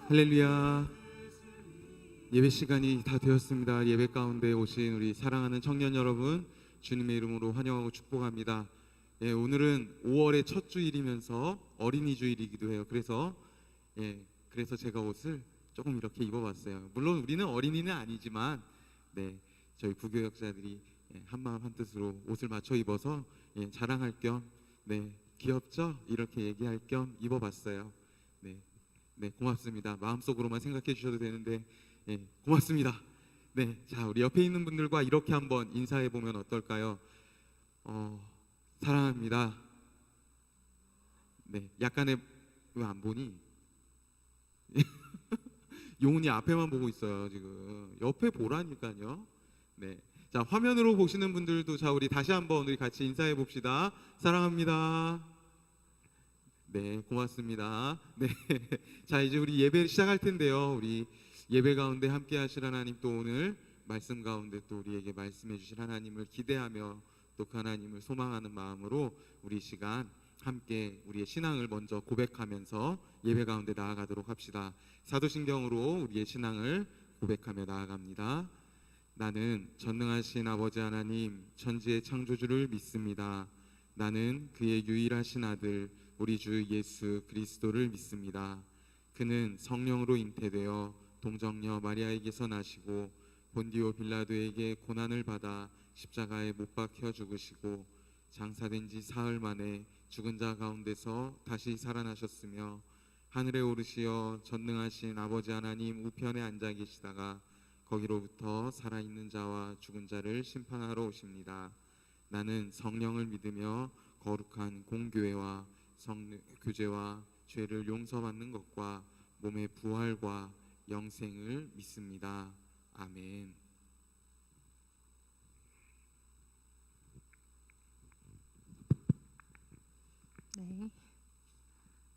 할렐루야. 예배 시간이 다 되었습니다. 예배 가운데 오신 우리 사랑하는 청년 여러분, 주님의 이름으로 환영하고 축복합니다. 오늘은 5월의 첫 주일이면서 어린이 주일이기도 해요. 그래서 제가 옷을 조금 이렇게 입어봤어요. 물론 우리는 어린이는 아니지만, 저희 부교역자들이 한마음 한뜻으로 옷을 맞춰 입어서 자랑할 겸, 귀엽죠? 이렇게 얘기할 겸 입어봤어요. 고맙습니다. 마음속으로만 생각해 주셔도 되는데, 고맙습니다. 자, 우리 옆에 있는 분들과 이렇게 한번 인사해 보면 어떨까요? 사랑합니다. 약간의, 왜 안 보니? 용훈이 앞에만 보고 있어요. 지금 옆에 보라니까요. 자, 화면으로 보시는 분들도, 자, 우리 다시 한번 우리 같이 인사해 봅시다. 사랑합니다. 고맙습니다. 자, 이제 우리 예배 시작할 텐데요. 우리 예배 가운데 함께 하실 하나님, 또 오늘 말씀 가운데 또 우리에게 말씀해 주실 하나님을 기대하며 또 그 하나님을 소망하는 마음으로 우리 시간 함께 우리의 신앙을 먼저 고백하면서 예배 가운데 나아가도록 합시다. 사도신경으로 우리의 신앙을 고백하며 나아갑니다. 나는 전능하신 아버지 하나님, 천지의 창조주를 믿습니다. 나는 그의 유일하신 아들 우리 주 예수 그리스도를 믿습니다. 그는 성령으로 잉태되어 동정녀 마리아에게서 나시고 본디오 빌라도에게 고난을 받아 십자가에 못 박혀 죽으시고 장사된 지 사흘 만에 죽은 자 가운데서 다시 살아나셨으며 하늘에 오르시어 전능하신 아버지 하나님 우편에 앉아 계시다가 거기로부터 살아있는 자와 죽은 자를 심판하러 오십니다. 나는 성령을 믿으며 거룩한 공교회와 교제와 죄를 용서받는 것과 몸의 부활과 영생을 믿습니다. 아멘.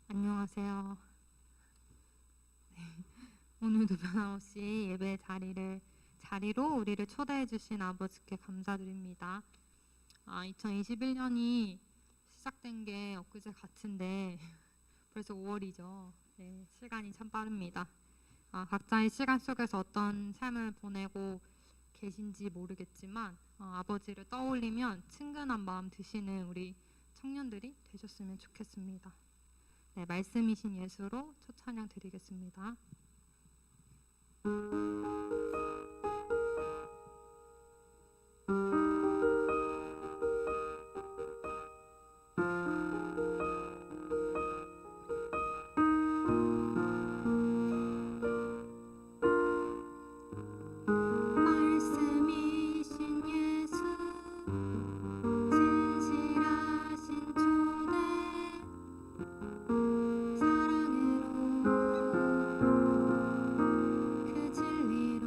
안녕하세요. 오늘도 변함없이 예배 자리로 우리를 초대해 주신 아버지께 감사드립니다. 2021년이 시작된 게 엊그제 같은데 벌써 5월이죠. 시간이 참 빠릅니다. 각자의 시간 속에서 어떤 삶을 보내고 계신지 모르겠지만 아버지를 떠올리면 친근한 마음 드시는 우리 청년들이 되셨으면 좋겠습니다. 말씀이신 예수로 첫 찬양 드리겠습니다. 사랑으로 그 진리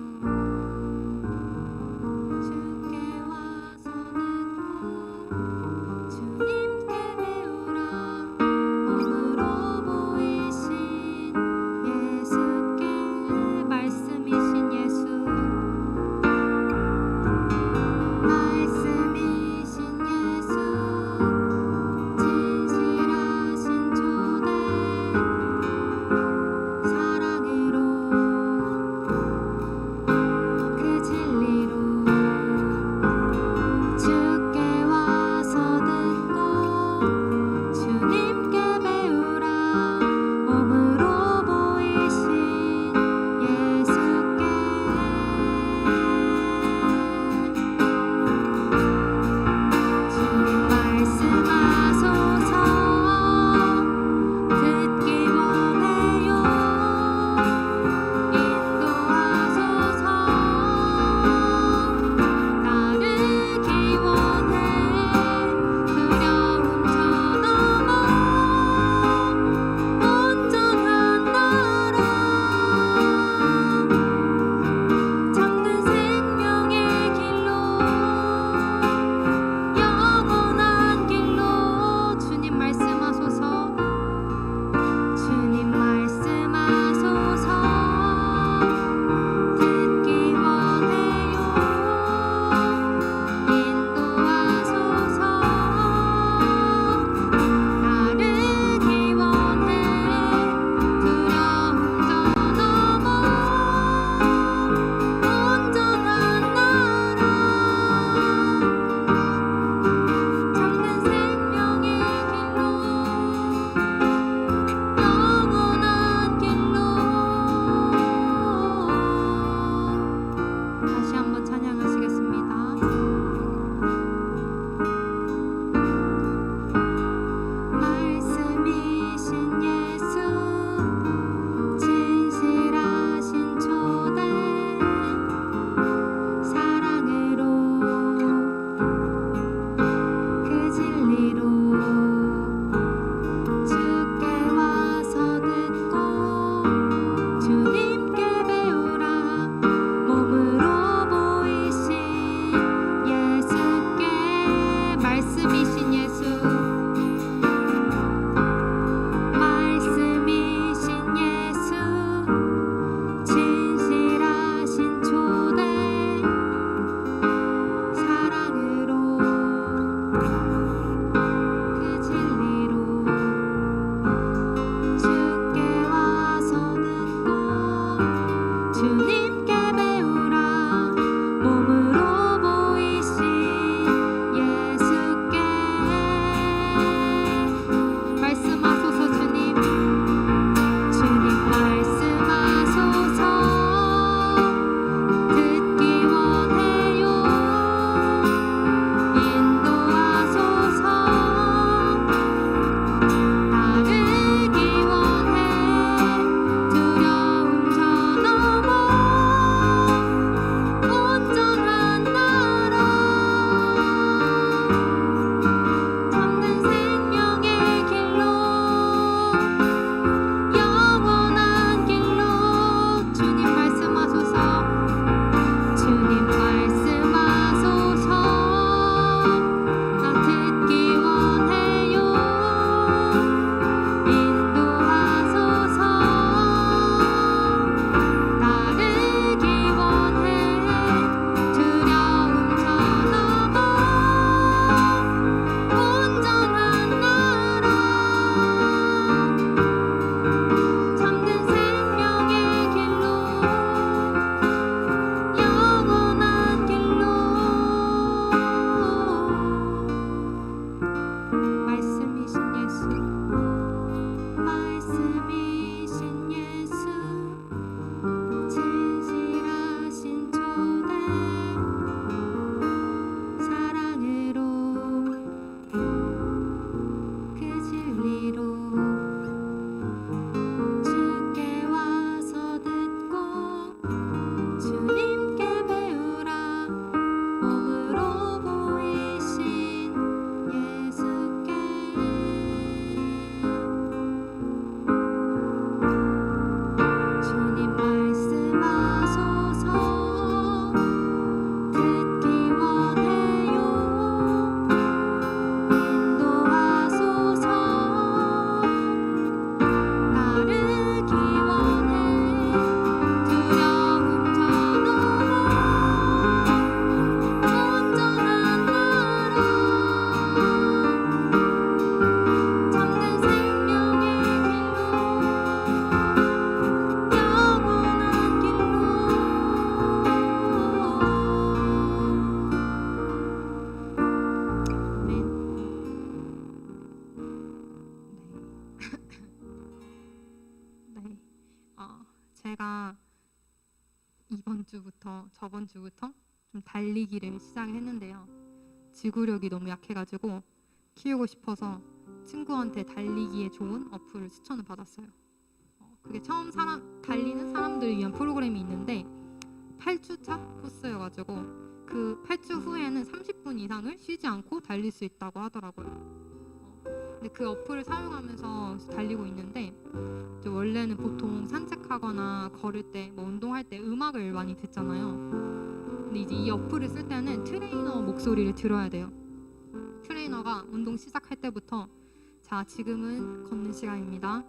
제가 저번 주부터 좀 달리기를 시작했는데요. 지구력이 너무 약해가지고 키우고 싶어서 친구한테 달리기에 좋은 어플을 추천을 받았어요. 그게 처음 달리는 사람들을 위한 프로그램이 있는데 8주차 코스여가지고 그 8주 후에는 30분 이상을 쉬지 않고 달릴 수 있다고 하더라고요. 근데 그 어플을 사용하면서 달리고 있는데 이제 원래는 보통 산책하거나 걸을 때, 뭐 운동할 때 음악을 많이 듣잖아요. 근데 이제 이 어플을 쓸 때는 트레이너 목소리를 들어야 돼요. 트레이너가 운동 시작할 때부터 자, 지금은 걷는 시간입니다.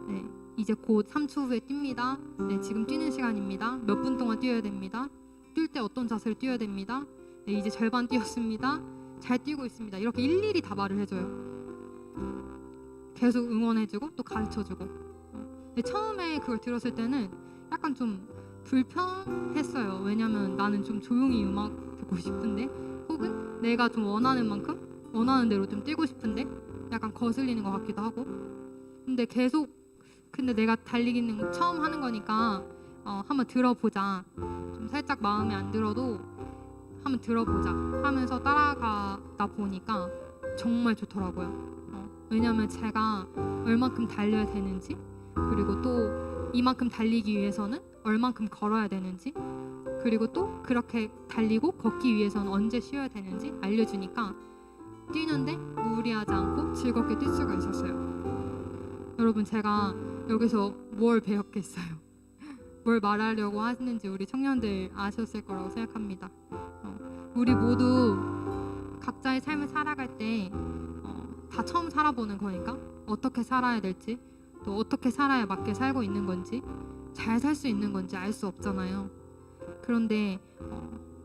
네, 이제 곧 3초 후에 뜁니다. 네, 지금 뛰는 시간입니다. 몇 분 동안 뛰어야 됩니다. 뛸 때 어떤 자세를 뛰어야 됩니다. 네, 이제 절반 뛰었습니다. 잘 뛰고 있습니다. 이렇게 일일이 다 말을 해줘요. 계속 응원해주고 또 가르쳐주고. 근데 처음에 그걸 들었을 때는 약간 좀 불편했어요. 왜냐면 나는 좀 조용히 음악 듣고 싶은데, 혹은 내가 좀 원하는 만큼 원하는 대로 좀 뛰고 싶은데 약간 거슬리는 것 같기도 하고. 근데 내가 달리기는 처음 하는 거니까 한번 들어보자. 좀 살짝 마음에 안 들어도 한번 들어보자 하면서 따라가다 보니까 정말 좋더라고요. 왜냐면 제가 얼만큼 달려야 되는지, 그리고 또 이만큼 달리기 위해서는 얼만큼 걸어야 되는지, 그리고 또 그렇게 달리고 걷기 위해서는 언제 쉬어야 되는지 알려주니까 뛰는데 무리하지 않고 즐겁게 뛸 수가 있었어요. 여러분, 제가 여기서 뭘 배웠겠어요? 뭘 말하려고 하시는지 우리 청년들 아셨을 거라고 생각합니다. 우리 모두 각자의 삶을 살아갈 때 다 처음 살아보는 거니까 어떻게 살아야 될지, 또 어떻게 살아야 맞게 살고 있는 건지, 잘 살 수 있는 건지 알 수 없잖아요. 그런데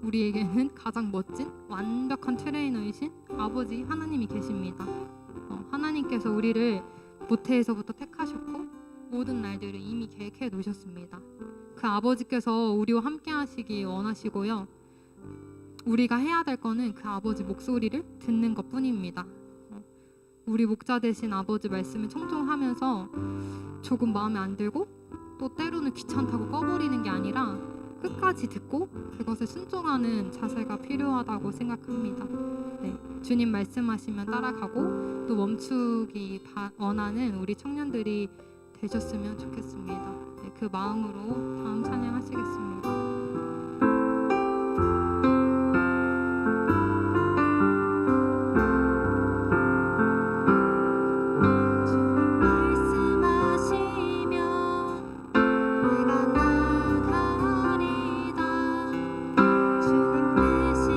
우리에게는 가장 멋진 완벽한 트레이너이신 아버지 하나님이 계십니다. 하나님께서 우리를 모태에서부터 택하셨고 모든 날들을 이미 계획해 놓으셨습니다. 그 아버지께서 우리와 함께 하시기 원하시고요. 우리가 해야 될 거는 그 아버지 목소리를 듣는 것뿐입니다. 우리 목자 되신 아버지 말씀을 청종하면서 조금 마음에 안 들고 또 때로는 귀찮다고 꺼버리는 게 아니라 끝까지 듣고 그것에 순종하는 자세가 필요하다고 생각합니다. 네, 주님 말씀하시면 따라가고 또 멈추기 원하는 우리 청년들이 되셨으면 좋겠습니다. 네, 그 마음으로 다음 찬양하시겠습니다. 주님 뜻이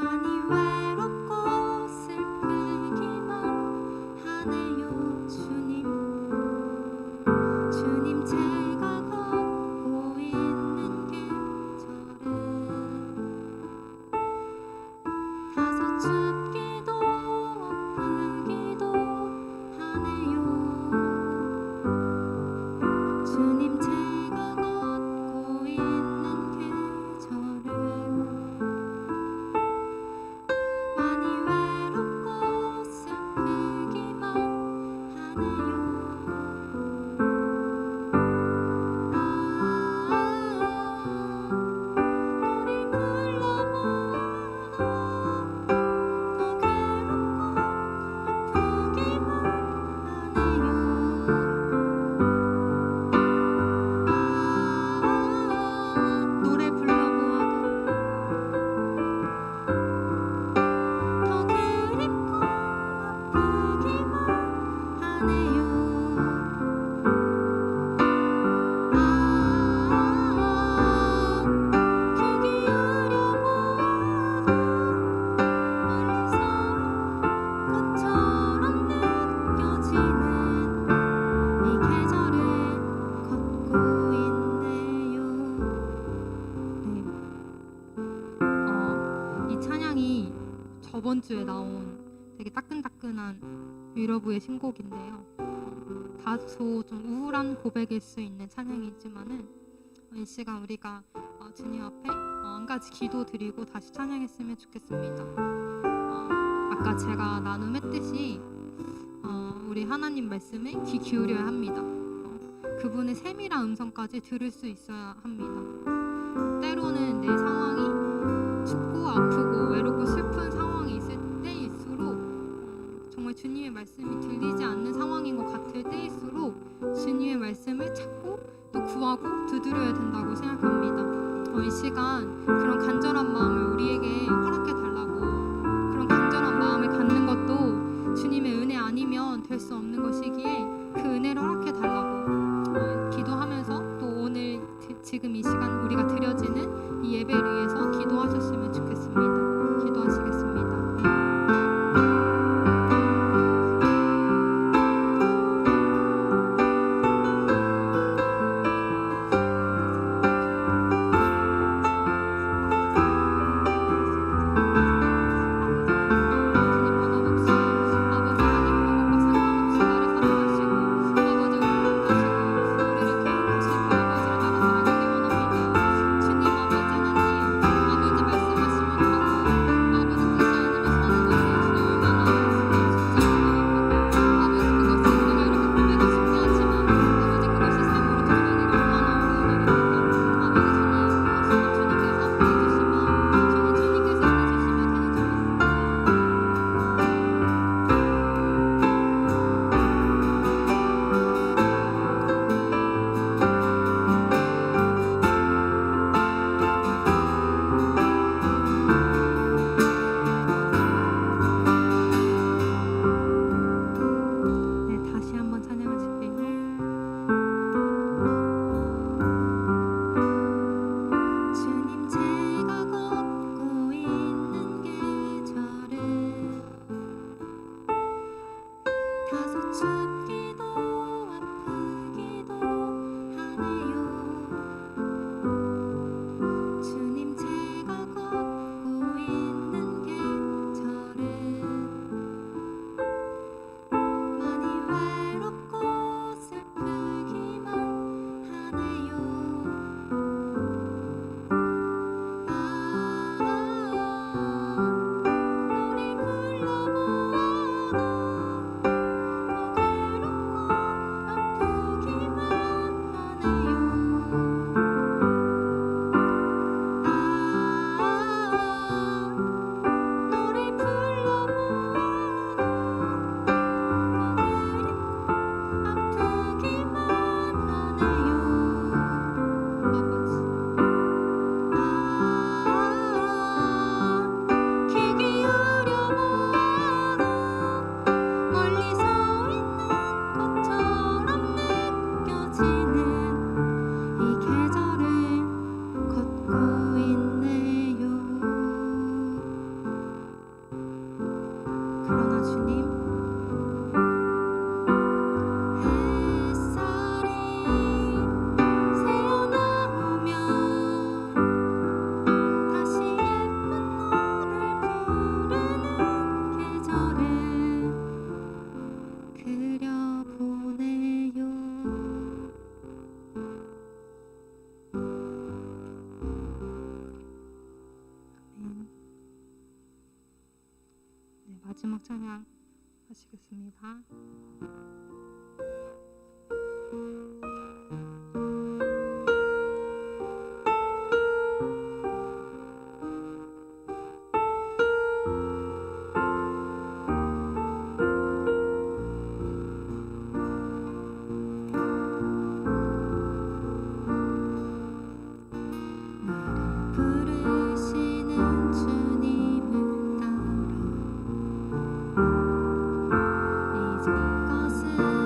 많이 외롭고 슬프기만 하네요. 주님 제가 걷고 있는 계절은 다소 춥기도 아프기도 하네요. 주님 제가 걷고 있는 계절은 많이 외롭고 슬프기만 하네요. 너를 불러보아도 더 괴롭고 아프기만 하네요. 노래 불러보아도 더 그립고 아프기만 하네요. 귀 기울여보아도 멀리서 꽃처럼 느껴지는 이 계절을 걷고 있네요. 이 찬양이 저번 주에 나온 되게 따끈따끈한 위로부의 신곡인데요. 다소 좀 우울한 고백일 수 있는 찬양이지만은 이 시간 우리가 주님 앞에 한 가지 기도 드리고 다시 찬양했으면 좋겠습니다. 아까 제가 나눔했듯이 우리 하나님 말씀에 귀 기울여야 합니다. 그분의 세밀한 음성까지 들을 수 있어야 합니다. 때로는 내 상황이 춥고 아프고 외롭고 슬픈 상황이 있을 때일수록 정말 주님의 말씀이 들리지 않는 상황인 것 같을 때일수록 주님의 말씀을 찾고 또 구하고 두드려야 된다고 생각합니다. 이 시간 그런 간절한 마음을 우리에게 허락해 달라고, 그런 간절한 마음을 갖는 것도 주님의 은혜 아니면 될 수 없는 것이기에 그 은혜를 허락해 달라고 기도하면서 또 오늘 지금 이 시간 우리 그러나 주님 햇살이 새어나오면 다시 예쁜 너를 부르는 계절에 그려보내요. 아멘. 네, 마지막 찬양 하시겠습니다. 나를 부르시는 주님을 따라 이전 것은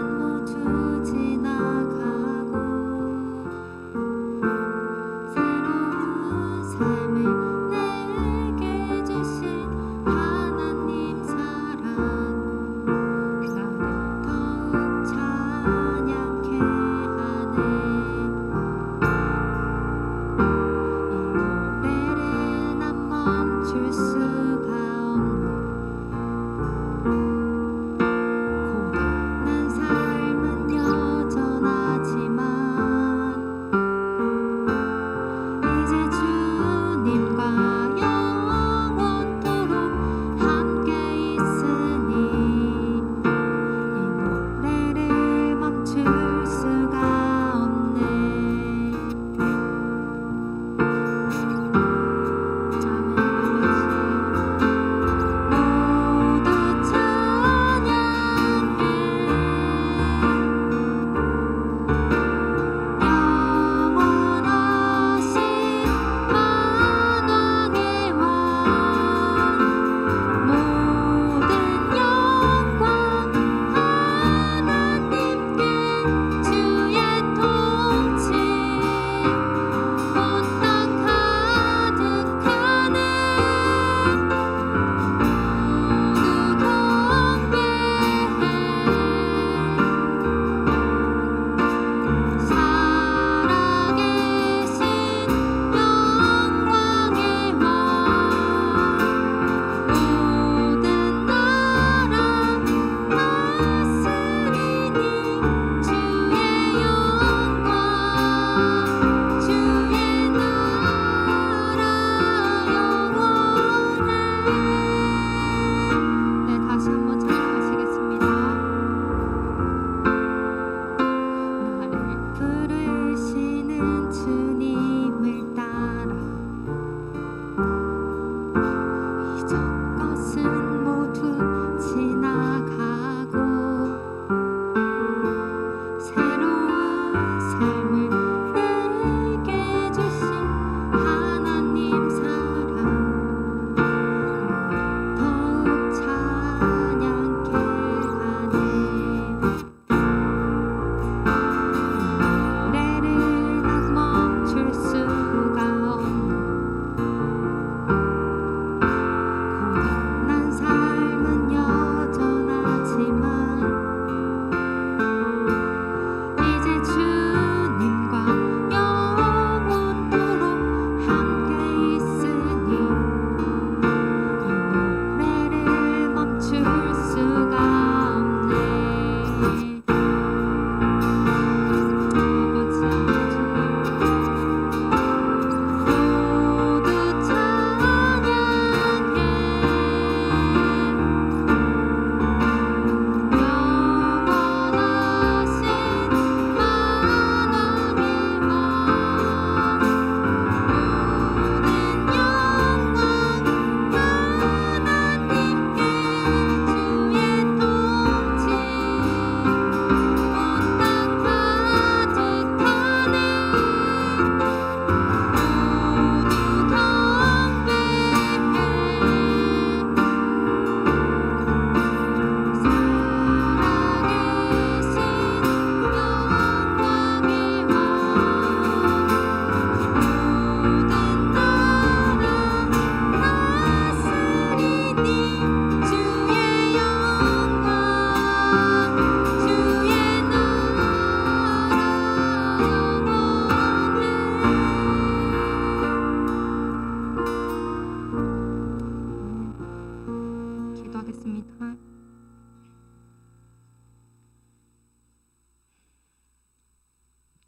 기도하겠습니다.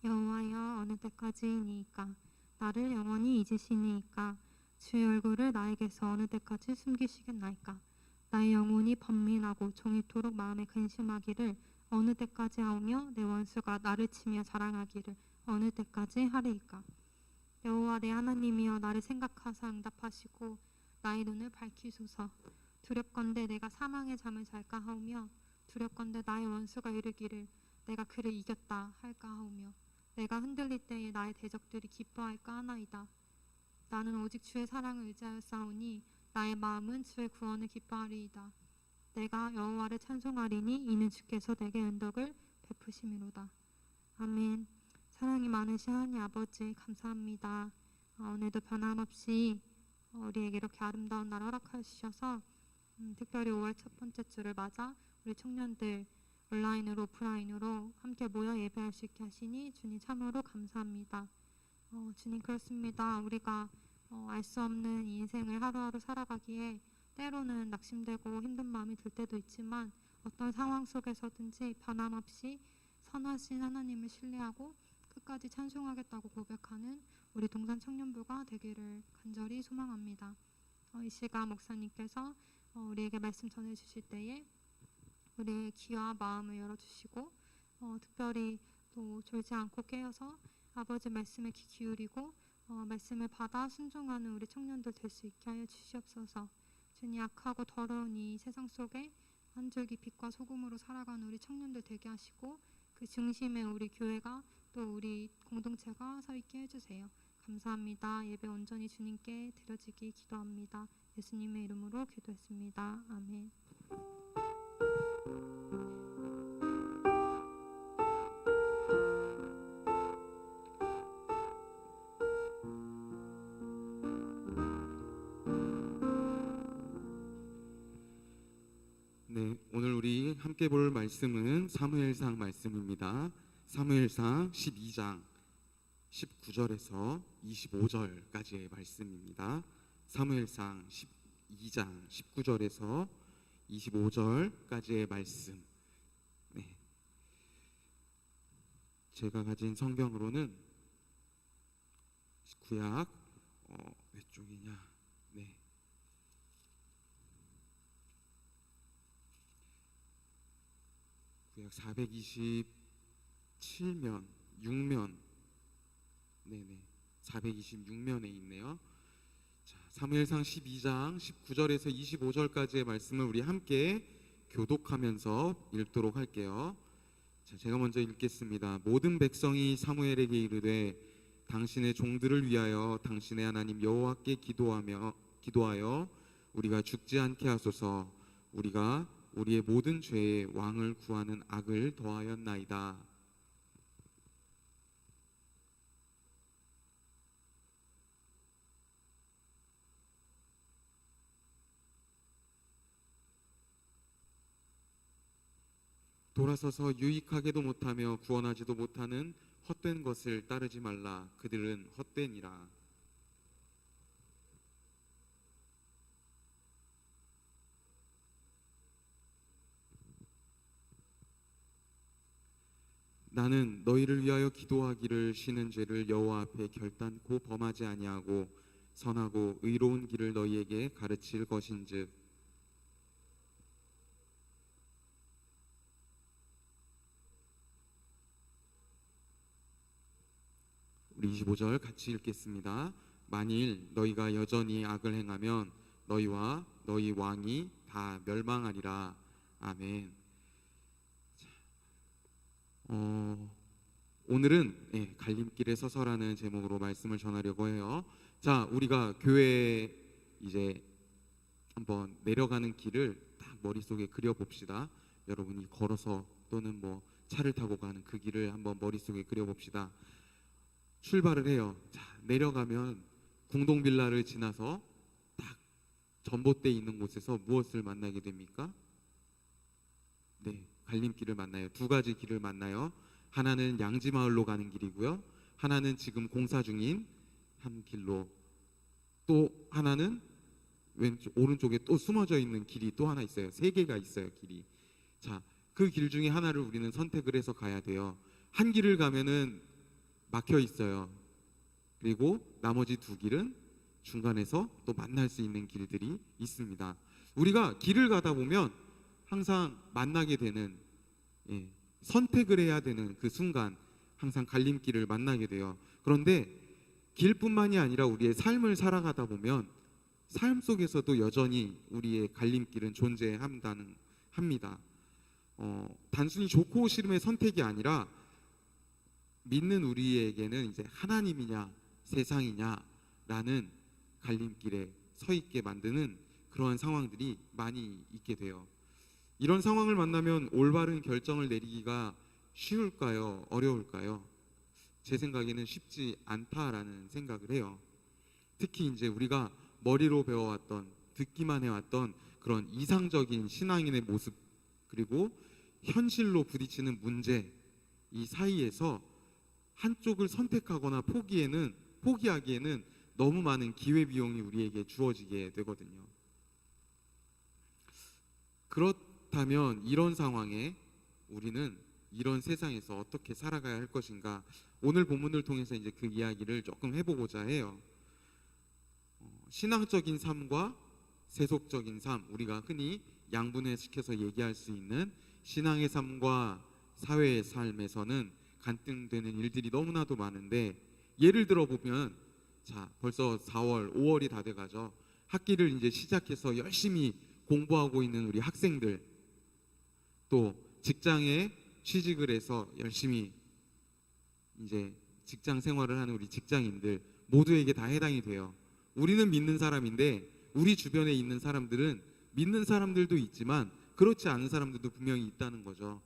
여호와여, 어느 때까지이니까 나를 영원히 잊으시니까 주의 얼굴을 나에게서 어느 때까지 숨기시겠나이까. 나의 영혼이 번민하고 종일토록 마음에 근심하기를 어느 때까지 하오며 내 원수가 나를 치며 자랑하기를 어느 때까지 하리이까. 여호와 내 하나님이여, 나를 생각하사 응답하시고 나의 눈을 밝히소서. 두렵건대 내가 사망의 잠을 잘까 하오며 두렵건대 나의 원수가 이르기를 내가 그를 이겼다 할까 하오며 내가 흔들릴 때에 나의 대적들이 기뻐할까 하나이다. 나는 오직 주의 사랑을 의지하여 싸우니 나의 마음은 주의 구원을 기뻐하리이다. 내가 여호와를 찬송하리니 이는 주께서 내게 은덕을 베푸심이로다. 아멘. 사랑이 많으신 하나님 아버지, 감사합니다. 오늘도 변함없이 우리에게 이렇게 아름다운 날 허락하여 주셔서 특별히 5월 첫 번째 주를 맞아 우리 청년들 온라인으로 오프라인으로 함께 모여 예배할 수 있게 하시니 주님 참으로 감사합니다. 주님, 그렇습니다. 우리가 알 수 없는 이 인생을 하루하루 살아가기에 때로는 낙심되고 힘든 마음이 들 때도 있지만 어떤 상황 속에서든지 변함없이 선하신 하나님을 신뢰하고 끝까지 찬송하겠다고 고백하는 우리 동산 청년부가 되기를 간절히 소망합니다. 이 시간 목사님께서 우리에게 말씀 전해주실 때에 우리의 귀와 마음을 열어주시고 특별히 또 졸지 않고 깨어서 아버지 말씀에 귀 기울이고 말씀을 받아 순종하는 우리 청년들 될 수 있게 하여 주시옵소서. 주님, 악하고 더러운 이 세상 속에 한 줄기 빛과 소금으로 살아가는 우리 청년들 되게 하시고 그 중심에 우리 교회가 또 우리 공동체가 서 있게 해주세요. 감사합니다. 예배 온전히 주님께 드려지기 기도합니다. 예수님의 이름으로 기도했습니다. 아멘. 네, 오늘 우리 함께 볼 말씀은 사무엘상 말씀입니다. 사무엘상 12장 19절에서 25절까지의 말씀입니다. 사무엘상 12장 19절에서 25절까지의 말씀. 네. 제가 가진 성경으로는 구약 왼쪽이냐? 네. 구약 427면 6면 네네 426면에 있네요. 자, 사무엘상 12장 19절에서 25절까지의 말씀을 우리 함께 교독하면서 읽도록 할게요. 자, 제가 먼저 읽겠습니다. 모든 백성이 사무엘에게 이르되 당신의 종들을 위하여 당신의 하나님 여호와께 기도하여 우리가 죽지 않게 하소서. 우리가 우리의 모든 죄에 왕을 구하는 악을 더하였나이다. 돌아서서 유익하게도 못하며 구원하지도 못하는 헛된 것을 따르지 말라. 그들은 헛되니라. 나는 너희를 위하여 기도하기를 쉬는 죄를 여호와 앞에 결단코 범하지 아니하고 선하고 의로운 길을 너희에게 가르칠 것인즉. 우리 25절 같이 읽겠습니다. 만일 너희가 여전히 악을 행하면 너희와 너희 왕이 다 멸망하리라. 아멘. 오늘은 갈림길에 서서라는 제목으로 말씀을 전하려고 해요. 자, 우리가 교회에 이제 한번 내려가는 길을 딱 머릿속에 그려봅시다. 여러분이 걸어서 또는 뭐 차를 타고 가는 그 길을 한번 머릿속에 그려봅시다. 출발을 해요. 자, 내려가면 궁동빌라를 지나서 딱 전봇대 있는 곳에서 무엇을 만나게 됩니까? 네, 갈림길을 만나요. 두 가지 길을 만나요. 하나는 양지마을로 가는 길이고요. 하나는 지금 공사 중인 한 길로, 또 하나는 왼쪽 오른쪽에 또 숨어져 있는 길이 또 하나 있어요. 세 개가 있어요, 길이. 자, 그 길 중에 하나를 우리는 선택을 해서 가야 돼요. 한 길을 가면은 막혀 있어요. 그리고 나머지 두 길은 중간에서 또 만날 수 있는 길들이 있습니다. 우리가 길을 가다 보면 항상 만나게 되는, 선택을 해야 되는 그 순간 항상 갈림길을 만나게 돼요. 그런데 길뿐만이 아니라 우리의 삶을 살아가다 보면 삶 속에서도 여전히 우리의 갈림길은 존재합니다. 단순히 좋고 싫음의 선택이 아니라 믿는 우리에게는 이제 하나님이냐 세상이냐라는 갈림길에 서 있게 만드는 그러한 상황들이 많이 있게 돼요. 이런 상황을 만나면 올바른 결정을 내리기가 쉬울까요? 어려울까요? 제 생각에는 쉽지 않다라는 생각을 해요. 특히 이제 우리가 머리로 배워왔던, 듣기만 해왔던 그런 이상적인 신앙인의 모습, 그리고 현실로 부딪히는 문제, 이 사이에서 한쪽을 선택하거나 포기하기에는 너무 많은 기회 비용이 우리에게 주어지게 되거든요. 그렇다면 이런 상황에 우리는 이런 세상에서 어떻게 살아가야 할 것인가? 오늘 본문을 통해서 이제 그 이야기를 조금 해보고자 해요. 신앙적인 삶과 세속적인 삶, 우리가 흔히 양분해시켜서 얘기할 수 있는 신앙의 삶과 사회의 삶에서는 갈등되는 일들이 너무나도 많은데, 예를 들어 보면, 자, 벌써 4월, 5월이 다 돼가죠. 학기를 이제 시작해서 열심히 공부하고 있는 우리 학생들, 또 직장에 취직을 해서 열심히 이제 직장 생활을 하는 우리 직장인들 모두에게 다 해당이 돼요. 우리는 믿는 사람인데 우리 주변에 있는 사람들은 믿는 사람들도 있지만 그렇지 않은 사람들도 분명히 있다는 거죠.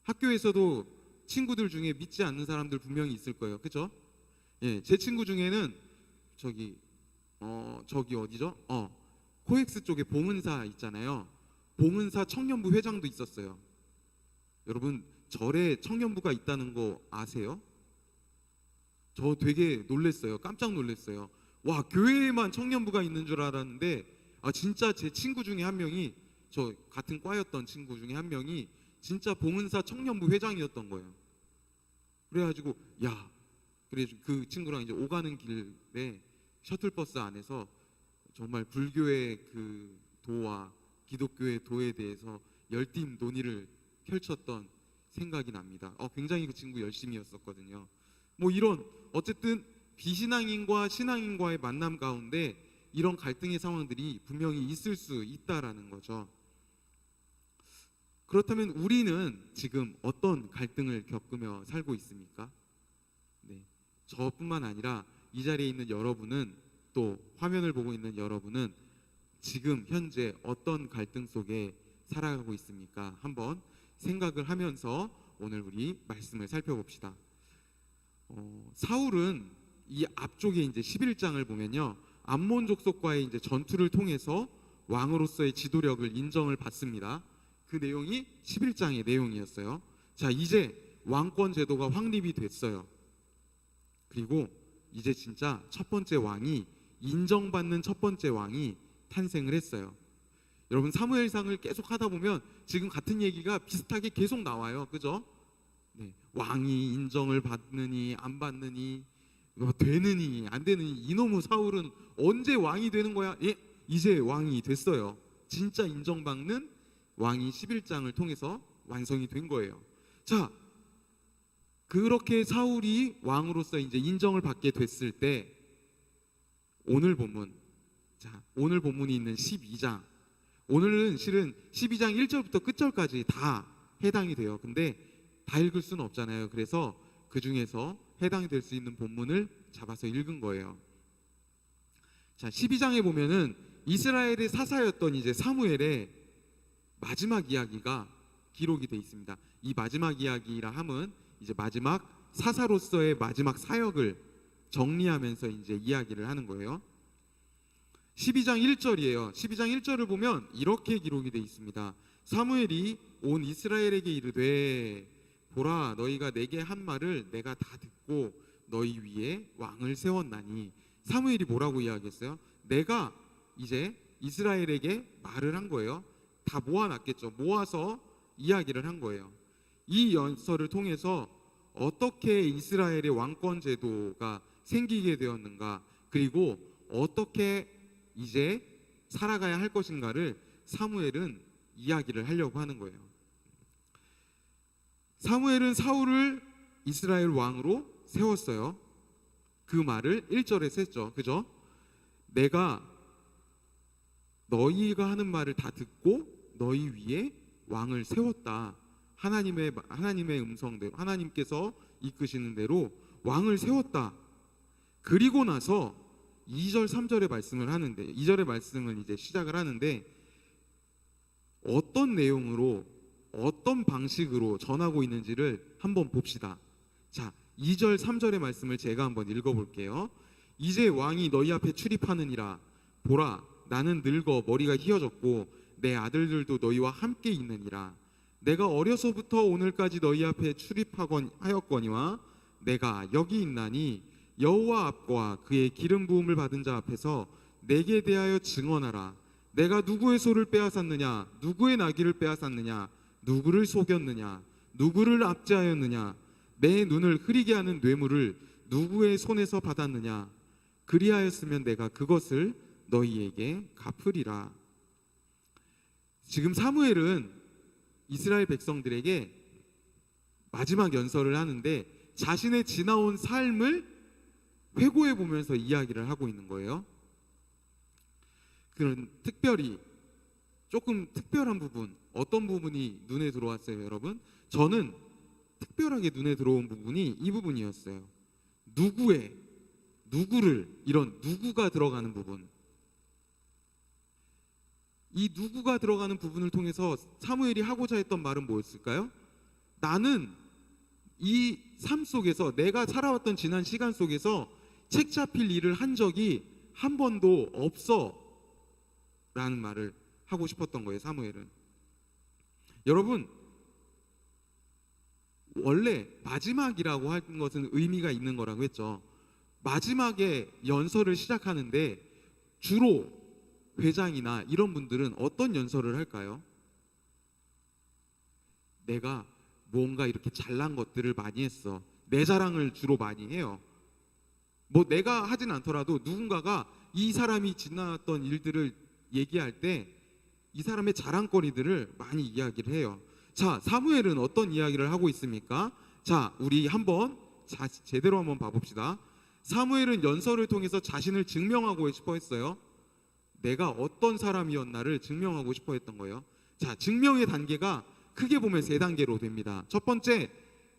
학교에서도 친구들 중에 믿지 않는 사람들 분명히 있을 거예요. 그죠? 예, 제 친구 중에는 저기 어디죠? 코엑스 쪽에 봉은사 있잖아요. 봉은사 청년부 회장도 있었어요. 여러분, 절에 청년부가 있다는 거 아세요? 저 되게 놀랐어요. 깜짝 놀랐어요. 와, 교회에만 청년부가 있는 줄 알았는데, 진짜 제 친구 중에 한 명이, 저 같은 과였던 친구 중에 한 명이 진짜 봉은사 청년부 회장이었던 거예요. 그래가지고 그래가지고 그 친구랑 이제 오가는 길에 셔틀버스 안에서 정말 불교의 그 도와 기독교의 도에 대해서 열띤 논의를 펼쳤던 생각이 납니다. 굉장히 그 친구 열심히였었거든요. 뭐 이런 어쨌든 비신앙인과 신앙인과의 만남 가운데 이런 갈등의 상황들이 분명히 있을 수 있다라는 거죠. 그렇다면 우리는 지금 어떤 갈등을 겪으며 살고 있습니까? 네, 저뿐만 아니라 이 자리에 있는 여러분은, 또 화면을 보고 있는 여러분은 지금 현재 어떤 갈등 속에 살아가고 있습니까? 한번 생각을 하면서 오늘 우리 말씀을 살펴봅시다. 사울은 이 앞쪽에 이제 11장을 보면요, 암몬 족속과의 이제 전투를 통해서 왕으로서의 지도력을 인정을 받습니다. 그 내용이 11장의 내용이었어요. 자, 이제 왕권 제도가 확립이 됐어요. 그리고 이제 진짜 첫 번째 왕이, 인정받는 첫 번째 왕이 탄생을 했어요. 여러분, 사무엘상을 계속 하다 보면 지금 같은 얘기가 비슷하게 계속 나와요. 그죠? 네, 왕이 인정을 받느니 안 받느니, 되느니 안 되느니, 이놈의 사울은 언제 왕이 되는 거야? 이제 왕이 됐어요. 진짜 인정받는 왕이 11장을 통해서 완성이 된 거예요. 자, 그렇게 사울이 왕으로서 이제 인정을 받게 됐을 때 오늘 본문이 있는 12장, 오늘은 실은 12장 1절부터 끝절까지 다 해당이 돼요. 근데 다 읽을 수는 없잖아요. 그래서 그 중에서 해당이 될 수 있는 본문을 잡아서 읽은 거예요. 자, 12장에 보면은 이스라엘의 사사였던 이제 사무엘의 마지막 이야기가 기록이 돼 있습니다. 이 마지막 이야기라 함은 이제 마지막 사사로서의 마지막 사역을 정리하면서 이제 이야기를 하는 거예요. 12장 1절이에요. 12장 1절을 보면 이렇게 기록이 돼 있습니다. 사무엘이 온 이스라엘에게 이르되, 보라, 너희가 내게 한 말을 내가 다 듣고 너희 위에 왕을 세웠나니. 사무엘이 뭐라고 이야기했어요? 내가 이제 이스라엘에게 말을 한 거예요. 다 모아놨겠죠. 모아서 이야기를 한 거예요. 이 연설을 통해서 어떻게 이스라엘의 왕권 제도가 생기게 되었는가, 그리고 어떻게 이제 살아가야 할 것인가를 사무엘은 이야기를 하려고 하는 거예요. 사무엘은 사울을 이스라엘 왕으로 세웠어요. 그 말을 1절에 했죠. 그죠? 내가 너희가 하는 말을 다 듣고 너희 위에 왕을 세웠다. 하나님의 음성대로, 하나님께서 이끄시는 대로 왕을 세웠다. 그리고 나서 2절 3절의 말씀을 하는데, 2절의 말씀을 이제 시작을 하는데, 어떤 내용으로 어떤 방식으로 전하고 있는지를 한번 봅시다. 자, 2절 3절의 말씀을 제가 한번 읽어볼게요. 이제 왕이 너희 앞에 출입하느니라. 보라, 나는 늙어 머리가 휘어졌고 내 아들들도 너희와 함께 있느니라. 내가 어려서부터 오늘까지 너희 앞에 출입하였거니와 내가 여기 있나니 여호와 앞과 그의 기름 부음을 받은 자 앞에서 내게 대하여 증언하라. 내가 누구의 소를 빼앗았느냐, 누구의 나귀를 빼앗았느냐, 누구를 속였느냐, 누구를 압제하였느냐, 내 눈을 흐리게 하는 뇌물을 누구의 손에서 받았느냐. 그리하였으면 내가 그것을 너희에게 갚으리라. 지금 사무엘은 이스라엘 백성들에게 마지막 연설을 하는데 자신의 지나온 삶을 회고해 보면서 이야기를 하고 있는 거예요. 그런 특별히 조금 특별한 부분, 어떤 부분이 눈에 들어왔어요, 여러분? 저는 특별하게 눈에 들어온 부분이 이 부분이었어요. 누구를, 이런 누구가 들어가는 부분. 이 누구가 들어가는 부분을 통해서 사무엘이 하고자 했던 말은 뭐였을까요? 나는 이 삶 속에서, 내가 살아왔던 지난 시간 속에서 책 잡힐 일을 한 적이 한 번도 없어 라는 말을 하고 싶었던 거예요, 사무엘은. 여러분, 원래 마지막이라고 하는 것은 의미가 있는 거라고 했죠. 마지막에 연설을 시작하는데 주로 회장이나 이런 분들은 어떤 연설을 할까요? 내가 뭔가 이렇게 잘난 것들을 많이 했어. 내 자랑을 주로 많이 해요. 뭐 내가 하진 않더라도 누군가가 이 사람이 지나왔던 일들을 얘기할 때 이 사람의 자랑거리들을 많이 이야기를 해요. 자, 사무엘은 어떤 이야기를 하고 있습니까? 자, 우리 한번 제대로 한번 봐봅시다. 사무엘은 연설을 통해서 자신을 증명하고 싶어 했어요. 내가 어떤 사람이었나를 증명하고 싶어 했던 거예요. 자, 증명의 단계가 크게 보면 3단계로 됩니다. 첫 번째,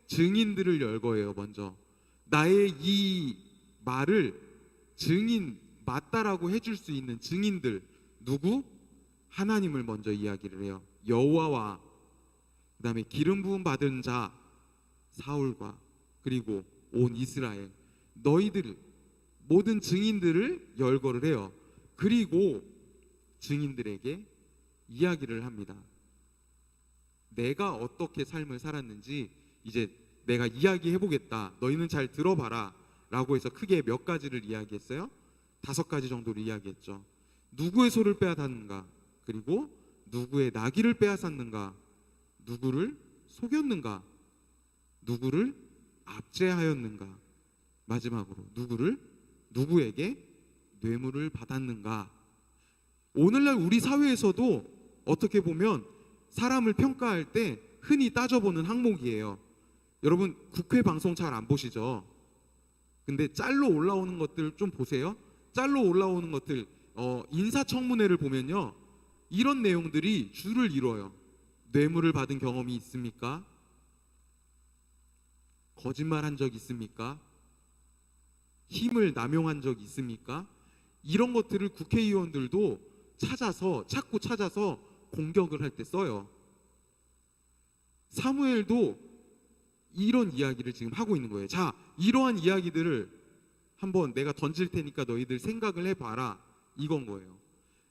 증인들을 열 거예요. 먼저 나의 이 말을 맞다라고 해줄 수 있는 증인들. 누구? 하나님을 먼저 이야기를 해요. 여호와와 그 다음에 기름 부음 받은 자 사울과 그리고 온 이스라엘, 너희들 모든 증인들을 열거를 해요. 그리고 증인들에게 이야기를 합니다. 내가 어떻게 삶을 살았는지 이제 내가 이야기해 보겠다. 너희는 잘 들어봐라 라고 해서 크게 몇 가지를 이야기했어요. 5가지 정도를 이야기했죠. 누구의 소를 빼앗았는가, 그리고 누구의 나귀를 빼앗았는가, 누구를 속였는가, 누구를 압제하였는가, 마지막으로 누구에게 뇌물을 받았는가. 오늘날 우리 사회에서도 어떻게 보면 사람을 평가할 때 흔히 따져보는 항목이에요. 여러분 국회 방송 잘 안 보시죠? 근데 짤로 올라오는 것들 좀 보세요. 짤로 올라오는 것들, 인사청문회를 보면요, 이런 내용들이 줄을 이뤄요. 뇌물을 받은 경험이 있습니까? 거짓말한 적 있습니까? 힘을 남용한 적 있습니까? 이런 것들을 국회의원들도 자꾸 찾아서 공격을 할 때 써요. 사무엘도 이런 이야기를 지금 하고 있는 거예요. 자, 이러한 이야기들을 한번 내가 던질 테니까 너희들 생각을 해봐라, 이건 거예요.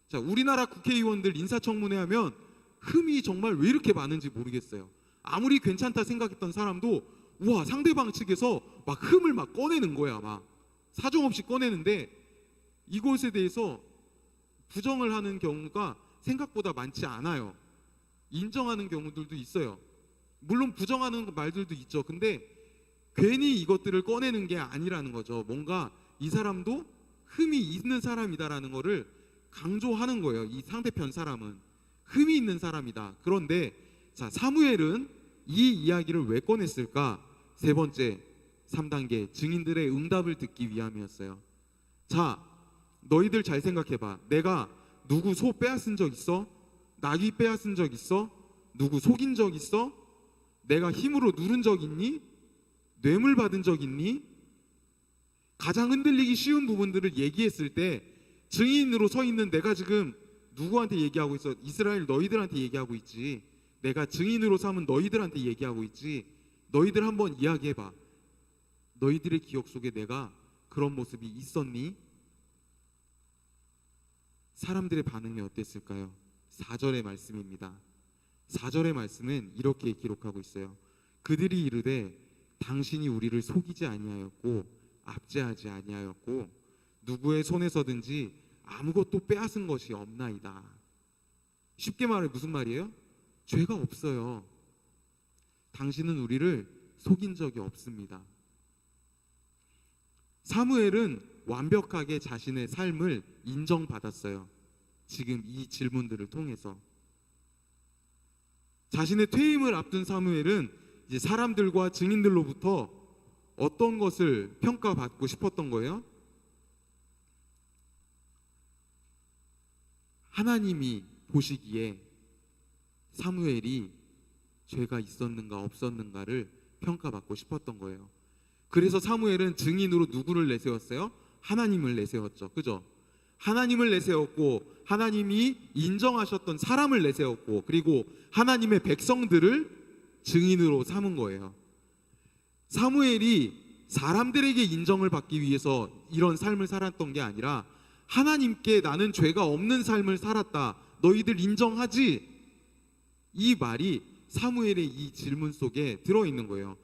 자, 우리나라 국회의원들 인사청문회 하면 흠이 정말 왜 이렇게 많은지 모르겠어요. 아무리 괜찮다 생각했던 사람도 우와, 상대방 측에서 막 흠을 막 꺼내는 거야. 막 사정없이 꺼내는데 이것에 대해서 부정을 하는 경우가 생각보다 많지 않아요. 인정하는 경우들도 있어요. 물론 부정하는 말들도 있죠. 근데 괜히 이것들을 꺼내는 게 아니라는 거죠. 뭔가 이 사람도 흠이 있는 사람이다라는 거를 강조하는 거예요. 이 상대편 사람은 흠이 있는 사람이다. 그런데 자, 사무엘은 이 이야기를 왜 꺼냈을까? 세 번째, 3단계 증인들의 응답을 듣기 위함이었어요. 자, 너희들 잘 생각해봐. 내가 누구 소 빼앗은 적 있어? 나귀 빼앗은 적 있어? 누구 속인 적 있어? 내가 힘으로 누른 적 있니? 뇌물 받은 적 있니? 가장 흔들리기 쉬운 부분들을 얘기했을 때 증인으로 서 있는 내가 지금 누구한테 얘기하고 있어? 이스라엘 너희들한테 얘기하고 있지. 내가 증인으로 삼은 너희들한테 얘기하고 있지. 너희들 한번 이야기해봐. 너희들의 기억 속에 내가 그런 모습이 있었니? 사람들의 반응이 어땠을까요? 4절의 말씀입니다. 4절의 말씀은 이렇게 기록하고 있어요. 그들이 이르되 당신이 우리를 속이지 아니하였고 압제하지 아니하였고 누구의 손에서든지 아무것도 빼앗은 것이 없나이다. 쉽게 말해 무슨 말이에요? 죄가 없어요. 당신은 우리를 속인 적이 없습니다. 사무엘은 완벽하게 자신의 삶을 인정받았어요. 지금 이 질문들을 통해서 자신의 퇴임을 앞둔 사무엘은 이제 사람들과 증인들로부터 어떤 것을 평가받고 싶었던 거예요? 하나님이 보시기에 사무엘이 죄가 있었는가 없었는가를 평가받고 싶었던 거예요. 그래서 사무엘은 증인으로 누구를 내세웠어요? 하나님을 내세웠죠. 그죠? 하나님을 내세웠고 하나님이 인정하셨던 사람을 내세웠고 그리고 하나님의 백성들을 증인으로 삼은 거예요. 사무엘이 사람들에게 인정을 받기 위해서 이런 삶을 살았던 게 아니라 하나님께 나는 죄가 없는 삶을 살았다. 너희들 인정하지? 이 말이 사무엘의 이 질문 속에 들어있는 거예요.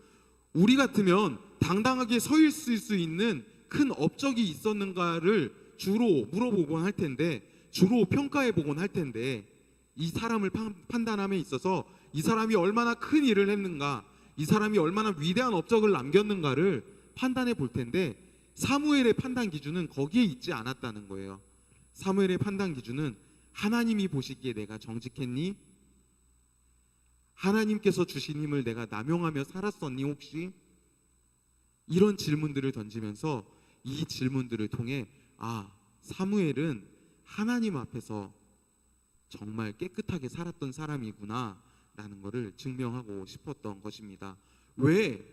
우리 같으면 당당하게 서 있을 수 있는 큰 업적이 있었는가를 주로 물어보곤 할 텐데, 주로 평가해 보곤 할 텐데, 이 사람을 판단함에 있어서 이 사람이 얼마나 큰 일을 했는가, 이 사람이 얼마나 위대한 업적을 남겼는가를 판단해 볼 텐데, 사무엘의 판단 기준은 거기에 있지 않았다는 거예요. 사무엘의 판단 기준은 하나님이 보시기에 내가 정직했니? 하나님께서 주신 힘을 내가 남용하며 살았었니 혹시? 이런 질문들을 던지면서 이 질문들을 통해 사무엘은 하나님 앞에서 정말 깨끗하게 살았던 사람이구나 라는 것을 증명하고 싶었던 것입니다. 왜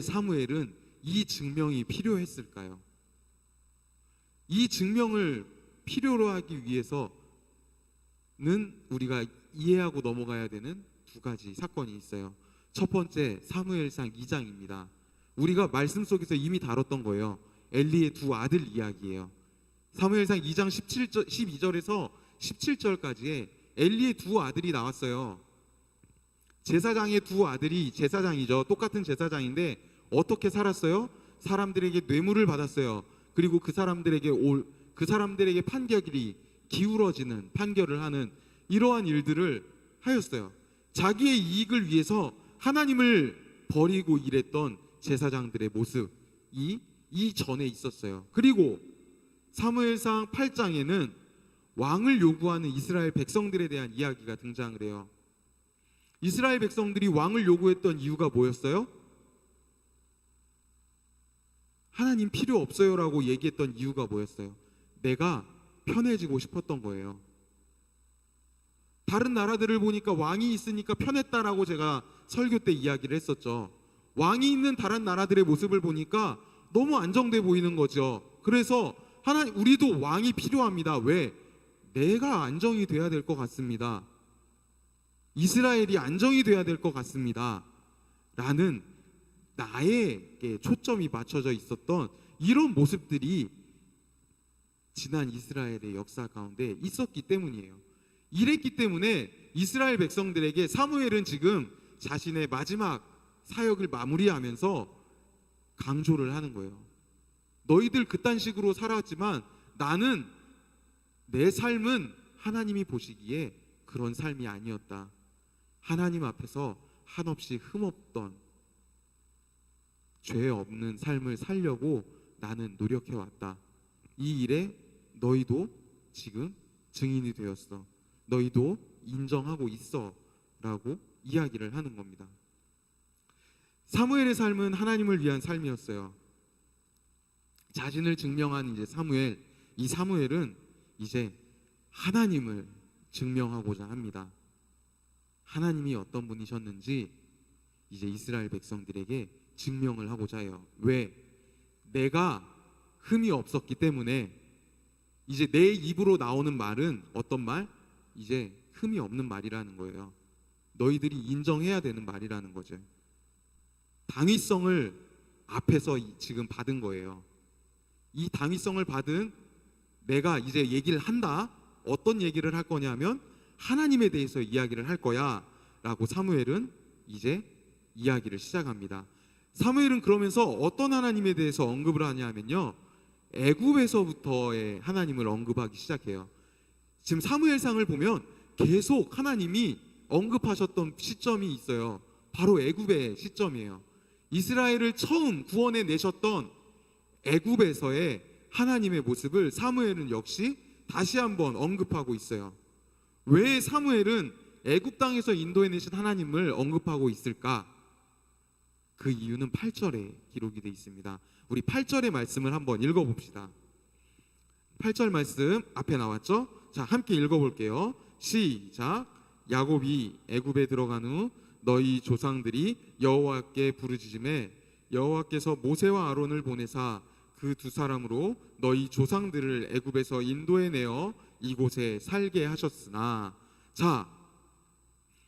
사무엘은 이 증명이 필요했을까요? 이 증명을 필요로 하기 위해서는 우리가 이해하고 넘어가야 되는 두 가지 사건이 있어요. 첫 번째, 사무엘상 2장입니다. 우리가 말씀 속에서 이미 다뤘던 거예요. 엘리의 두 아들 이야기예요. 사무엘상 2장 12절에서 17절까지에 엘리의 두 아들이 나왔어요. 제사장의 두 아들이 제사장이죠. 똑같은 제사장인데 어떻게 살았어요? 사람들에게 뇌물을 받았어요. 그리고 그 사람들에게 판결이 기울어지는 판결을 하는 이러한 일들을 하였어요. 자기의 이익을 위해서 하나님을 버리고 일했던 제사장들의 모습이 이전에 있었어요. 그리고 사무엘상 8장에는 왕을 요구하는 이스라엘 백성들에 대한 이야기가 등장을 해요. 이스라엘 백성들이 왕을 요구했던 이유가 뭐였어요? 하나님 필요 없어요 라고 얘기했던 이유가 뭐였어요? 내가 편해지고 싶었던 거예요. 다른 나라들을 보니까 왕이 있으니까 편했다라고 제가 설교 때 이야기를 했었죠. 왕이 있는 다른 나라들의 모습을 보니까 너무 안정돼 보이는 거죠. 그래서 우리도 왕이 필요합니다. 왜? 내가 안정이 돼야 될 것 같습니다. 이스라엘이 안정이 돼야 될 것 같습니다. 라는 나에게 초점이 맞춰져 있었던 이런 모습들이 지난 이스라엘의 역사 가운데 있었기 때문이에요. 이랬기 때문에 이스라엘 백성들에게 사무엘은 지금 자신의 마지막 사역을 마무리하면서 강조를 하는 거예요. 너희들 그딴 식으로 살았지만 나는 내 삶은 하나님이 보시기에 그런 삶이 아니었다. 하나님 앞에서 한없이 흠없던 죄 없는 삶을 살려고 나는 노력해 왔다. 이 일에 너희도 지금 증인이 되었어. 너희도 인정하고 있어. 라고 이야기를 하는 겁니다. 사무엘의 삶은 하나님을 위한 삶이었어요. 자신을 증명한 이제 사무엘, 이 사무엘은 이제 하나님을 증명하고자 합니다. 하나님이 어떤 분이셨는지 이제 이스라엘 백성들에게 증명을 하고자 해요. 왜? 내가 흠이 없었기 때문에 이제 내 입으로 나오는 말은 어떤 말? 이제 흠이 없는 말이라는 거예요. 너희들이 인정해야 되는 말이라는 거죠. 당위성을 앞에서 지금 받은 거예요. 이 당위성을 받은 내가 이제 얘기를 한다. 어떤 얘기를 할 거냐면 하나님에 대해서 이야기를 할 거야 라고 사무엘은 이제 이야기를 시작합니다. 사무엘은 그러면서 어떤 하나님에 대해서 언급을 하냐면요, 애굽에서부터의 하나님을 언급하기 시작해요. 지금 사무엘상을 보면 계속 하나님이 언급하셨던 시점이 있어요. 바로 애굽의 시점이에요. 이스라엘을 처음 구원해 내셨던 애굽에서의 하나님의 모습을 사무엘은 역시 다시 한번 언급하고 있어요. 왜 사무엘은 애굽 땅에서 인도해 내신 하나님을 언급하고 있을까? 그 이유는 8절에 기록이 되어 있습니다. 우리 8절의 말씀을 한번 읽어봅시다. 8절 말씀 앞에 나왔죠? 자, 함께 읽어볼게요. 시작. 야곱이 애굽에 들어간 후 너희 조상들이 여호와께 부르짖음에 여호와께서 모세와 아론을 보내사 그 두 사람으로 너희 조상들을 애굽에서 인도해 내어 이곳에 살게 하셨으나, 자,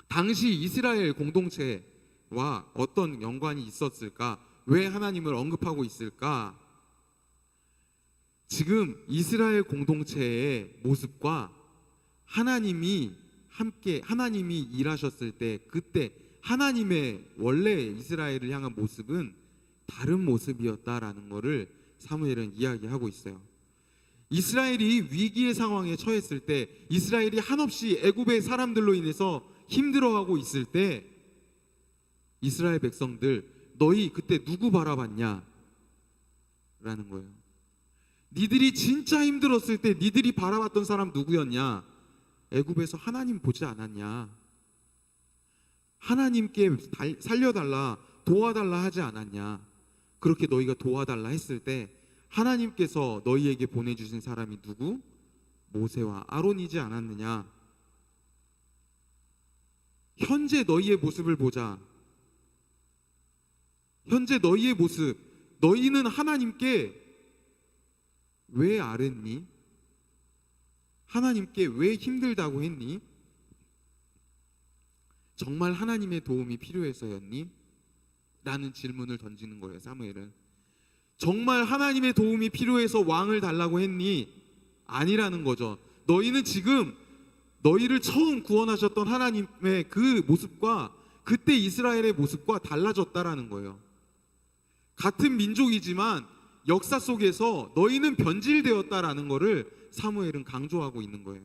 당시 이스라엘 공동체와 어떤 연관이 있었을까? 왜 하나님을 언급하고 있을까? 지금 이스라엘 공동체의 모습과 하나님이 함께 하나님이 일하셨을 때 그때 하나님의 원래 이스라엘을 향한 모습은 다른 모습이었다라는 것을 사무엘은 이야기하고 있어요. 이스라엘이 위기의 상황에 처했을 때, 이스라엘이 한없이 애굽의 사람들로 인해서 힘들어하고 있을 때, 이스라엘 백성들 너희 그때 누구 바라봤냐? 라는 거예요. 니들이 진짜 힘들었을 때 니들이 바라봤던 사람 누구였냐? 애굽에서 하나님 보지 않았냐? 하나님께 살려달라, 도와달라 하지 않았냐? 그렇게 너희가 도와달라 했을 때 하나님께서 너희에게 보내주신 사람이 누구? 모세와 아론이지 않았느냐? 현재 너희의 모습을 보자. 현재 너희의 모습, 너희는 하나님께 왜 아랬니? 하나님께 왜 힘들다고 했니? 정말 하나님의 도움이 필요해서였니? 라는 질문을 던지는 거예요. 사무엘은 정말 하나님의 도움이 필요해서 왕을 달라고 했니? 아니라는 거죠. 너희는 지금 너희를 처음 구원하셨던 하나님의 그 모습과 그때 이스라엘의 모습과 달라졌다라는 거예요. 같은 민족이지만 역사 속에서 너희는 변질되었다라는 것을 사무엘은 강조하고 있는 거예요.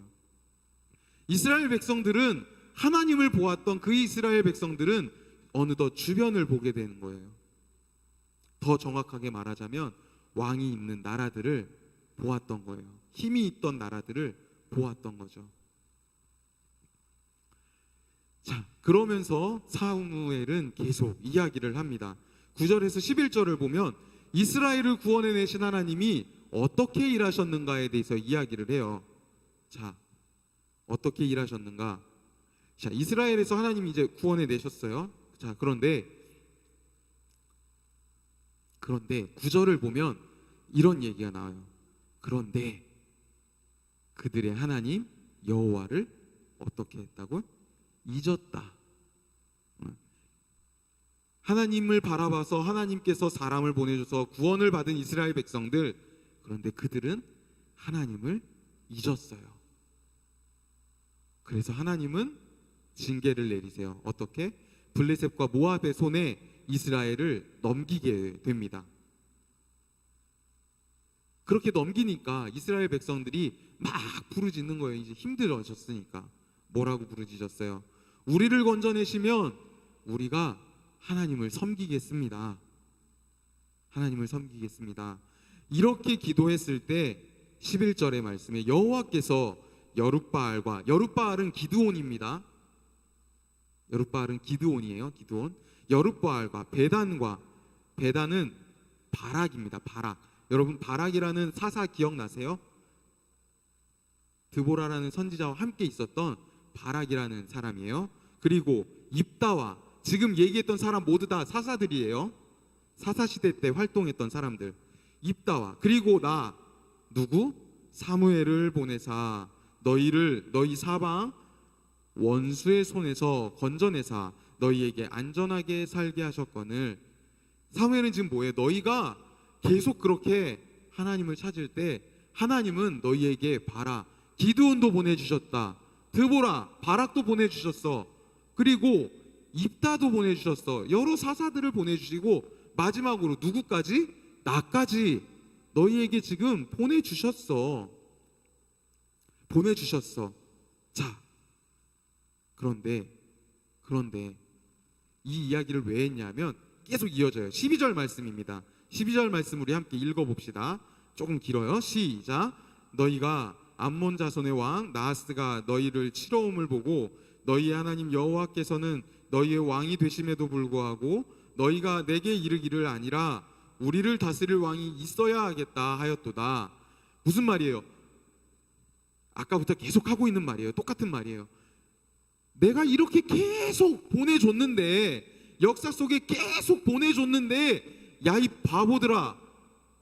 이스라엘 백성들은, 하나님을 보았던 그 이스라엘 백성들은 어느덧 주변을 보게 되는 거예요. 더 정확하게 말하자면 왕이 있는 나라들을 보았던 거예요. 힘이 있던 나라들을 보았던 거죠. 자, 그러면서 사무엘은 계속 이야기를 합니다. 9절에서 11절을 보면 이스라엘을 구원해 내신 하나님이 어떻게 일하셨는가에 대해서 이야기를 해요. 자, 어떻게 일하셨는가? 자, 이스라엘에서 하나님이 이제 구원해 내셨어요. 자, 그런데 9절을 보면 이런 얘기가 나와요. 그런데 그들의 하나님 여호와를 어떻게 했다고? 잊었다. 하나님을 바라봐서 하나님께서 사람을 보내줘서 구원을 받은 이스라엘 백성들, 그런데 그들은 하나님을 잊었어요. 그래서 하나님은 징계를 내리세요. 어떻게? 블레셋과 모압의 손에 이스라엘을 넘기게 됩니다. 그렇게 넘기니까 이스라엘 백성들이 막 부르짖는 거예요. 이제 힘들어졌으니까. 뭐라고 부르짖었어요? 우리를 건져내시면 우리가 하나님을 섬기겠습니다. 하나님을 섬기겠습니다. 이렇게 기도했을 때 11절의 말씀에 여호와께서 여룻바알은 기드온입니다. 여룻바알은 기드온이에요. 기드온. 여룻바알과 베단은 바락입니다. 바락. 여러분 바락이라는 사사 기억나세요? 드보라라는 선지자와 함께 있었던 바락이라는 사람이에요. 그리고 입다와 지금 얘기했던 사람 모두 다 사사들이에요. 사사시대 때 활동했던 사람들. 입다와 그리고 나 누구? 사무엘을 보내사 너희 사방 원수의 손에서 건져내사 너희에게 안전하게 살게 하셨거늘. 사무엘은 지금 뭐예요? 너희가 계속 그렇게 하나님을 찾을 때 하나님은 너희에게 바라 기드온도 보내주셨다. 드보라 바락도 보내주셨어. 그리고 입다도 보내주셨어. 여러 사사들을 보내주시고 마지막으로 누구까지? 나까지 너희에게 지금 보내주셨어. 자, 그런데 이 이야기를 왜 했냐면 계속 이어져요. 12절 말씀입니다. 12절 말씀 우리 함께 읽어봅시다. 조금 길어요. 시작. 너희가 암몬 자손의 왕 나하스가 너희를 치러옴을 보고 너희의 하나님 여호와께서는 너희의 왕이 되심에도 불구하고 너희가 내게 이르기를 아니라 우리를 다스릴 왕이 있어야 하겠다 하였도다. 무슨 말이에요? 아까부터 계속 하고 있는 말이에요. 똑같은 말이에요. 내가 이렇게 계속 보내줬는데, 역사 속에 계속 보내줬는데, 야 이 바보들아,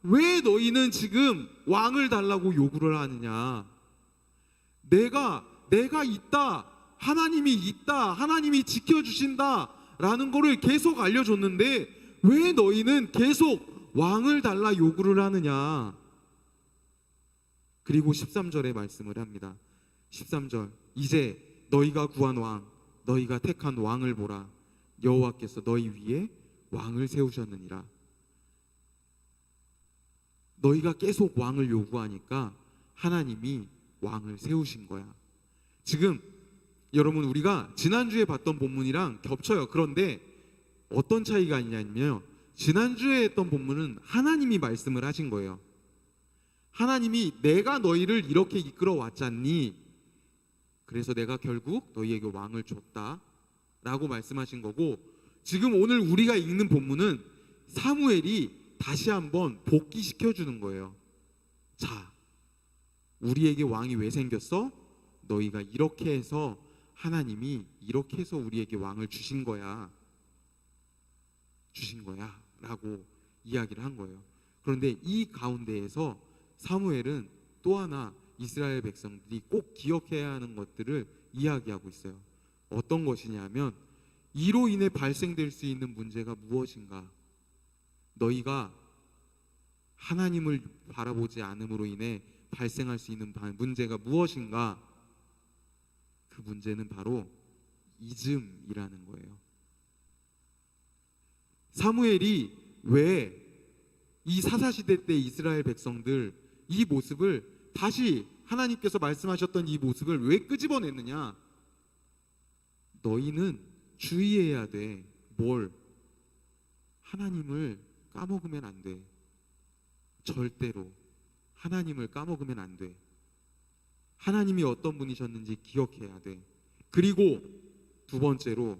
왜 너희는 지금 왕을 달라고 요구를 하느냐? 내가 있다, 하나님이 지켜주신다 라는 거를 계속 알려줬는데 왜 너희는 계속 왕을 달라 요구를 하느냐? 그리고 13절에 말씀을 합니다. 13절, 이제 너희가 구한 왕, 너희가 택한 왕을 보라. 여호와께서 너희 위에 왕을 세우셨느니라. 너희가 계속 왕을 요구하니까 하나님이 왕을 세우신 거야. 지금 여러분 우리가 지난주에 봤던 본문이랑 겹쳐요. 그런데 어떤 차이가 있냐면요, 지난주에 했던 본문은 하나님이 말씀을 하신 거예요. 하나님이 내가 너희를 이렇게 이끌어 왔잖니, 그래서 내가 결국 너희에게 왕을 줬다 라고 말씀하신 거고, 지금 오늘 우리가 읽는 본문은 사무엘이 다시 한번 복귀시켜 주는 거예요. 자, 우리에게 왕이 왜 생겼어? 너희가 이렇게 해서, 하나님이 이렇게 해서 우리에게 왕을 주신 거야 라고 이야기를 한 거예요. 그런데 이 가운데에서 사무엘은 또 하나 이스라엘 백성들이 꼭 기억해야 하는 것들을 이야기하고 있어요. 어떤 것이냐면, 이로 인해 발생될 수 있는 문제가 무엇인가? 너희가 하나님을 바라보지 않음으로 인해 발생할 수 있는 문제가 무엇인가? 그 문제는 바로 이즘이라는 거예요. 사무엘이 왜 이 사사시대 때 이스라엘 백성들 이 모습을 다시 하나님께서 말씀하셨던 이 모습을 왜 끄집어냈느냐? 너희는 주의해야 돼. 뭘? 하나님을 까먹으면 안 돼. 절대로 하나님을 까먹으면 안 돼. 하나님이 어떤 분이셨는지 기억해야 돼. 그리고 두 번째로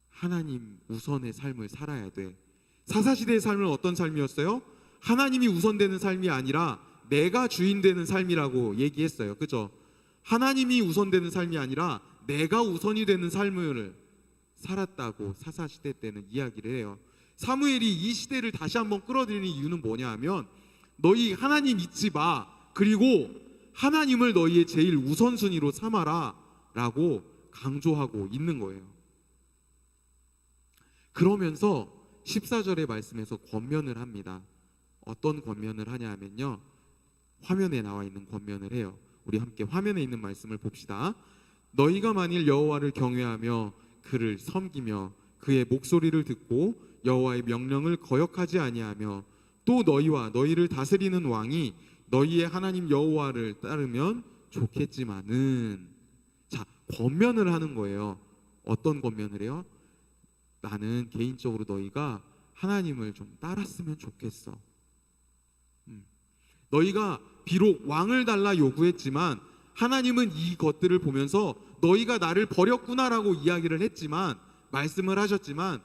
하나님 우선의 삶을 살아야 돼. 사사시대의 삶은 어떤 삶이었어요? 하나님이 우선되는 삶이 아니라 내가 주인 되는 삶이라고 얘기했어요. 그죠? 하나님이 우선되는 삶이 아니라 내가 우선이 되는 삶을 살았다고 사사시대 때는 이야기를 해요. 사무엘이 이 시대를 다시 한번 끌어들이는 이유는 뭐냐 하면, 너희 하나님 잊지 마, 그리고 하나님을 너희의 제일 우선순위로 삼아라 라고 강조하고 있는 거예요. 그러면서 14절의 말씀에서 권면을 합니다. 어떤 권면을 하냐 하면요, 화면에 나와 있는 권면을 해요. 우리 함께 화면에 있는 말씀을 봅시다. 너희가 만일 여호와를 경외하며 그를 섬기며 그의 목소리를 듣고 여호와의 명령을 거역하지 아니하며 또 너희와 너희를 다스리는 왕이 너희의 하나님 여호와를 따르면 좋겠지만은, 자, 권면을 하는 거예요. 어떤 권면을 해요? 나는 개인적으로 너희가 하나님을 좀 따랐으면 좋겠어. 너희가 비록 왕을 달라 요구했지만 하나님은 이것들을 보면서 너희가 나를 버렸구나라고 이야기를 했지만, 말씀을 하셨지만,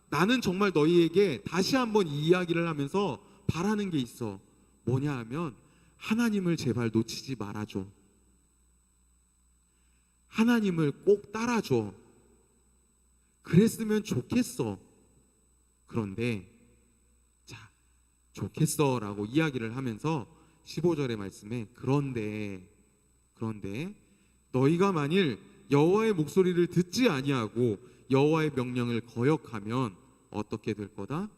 나는 정말 너희에게 다시 한번 이 이야기를 하면서 바라는 게 있어. 뭐냐 하면 하나님을 제발 놓치지 말아줘. 하나님을 꼭 따라줘. 그랬으면 좋겠어. 그런데 자, 좋겠어 라고 이야기를 하면서 15절의 말씀에 그런데 너희가 만일 여호와의 목소리를 듣지 아니하고 여호와의 명령을 거역하면 어떻게 될 거다?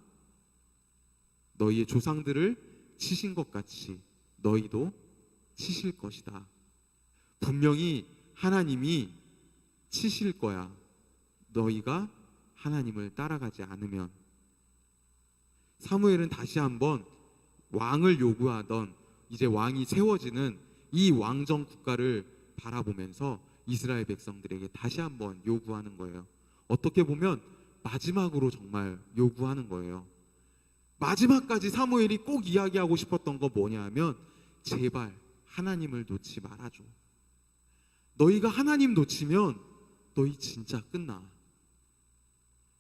너희의 조상들을 치신 것 같이 너희도 치실 것이다. 분명히 하나님이 치실 거야. 너희가 하나님을 따라가지 않으면. 사무엘은 다시 한번 왕을 요구하던, 이제 왕이 세워지는 이 왕정 국가를 바라보면서 이스라엘 백성들에게 다시 한번 요구하는 거예요. 어떻게 보면 마지막으로 정말 요구하는 거예요. 마지막까지 사무엘이 꼭 이야기하고 싶었던 거 뭐냐 하면, 제발 하나님을 놓지 말아줘. 너희가 하나님 놓치면 너희 진짜 끝나.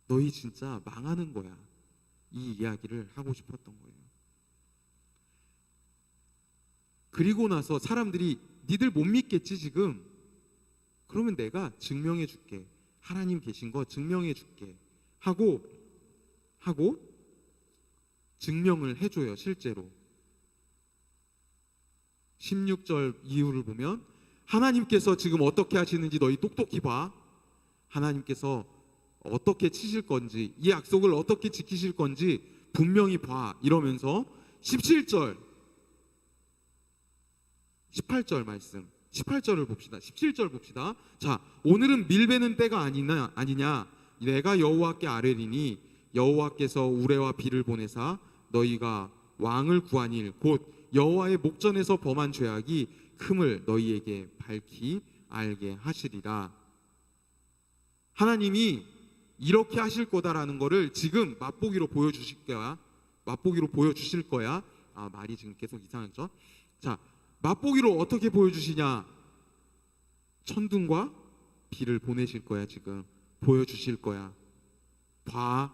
너희 진짜 망하는 거야. 이 이야기를 하고 싶었던 거예요. 그리고 나서 사람들이 니들 못 믿겠지 지금? 그러면 내가 증명해 줄게. 하나님 계신 거 증명해 줄게 하고 증명을 해줘요. 실제로 16절 이후를 보면 하나님께서 지금 어떻게 하시는지 너희 똑똑히 봐. 하나님께서 어떻게 치실 건지, 이 약속을 어떻게 지키실 건지 분명히 봐. 이러면서 17절 18절 말씀, 18절을 봅시다. 17절 봅시다. 자, 오늘은 밀베는 때가 아니냐. 내가 여호와께 아뢰리니 여호와께서 우레와 비를 보내사 너희가 왕을 구하니 곧 여호와의 목전에서 범한 죄악이 큼을 너희에게 밝히 알게 하시리라. 하나님이 이렇게 하실 거다라는 거를 지금 맛보기로 보여주실 거야. 말이 지금 계속 이상하죠? 자, 맛보기로 어떻게 보여주시냐? 천둥과 비를 보내실 거야. 지금 보여주실 거야. 봐.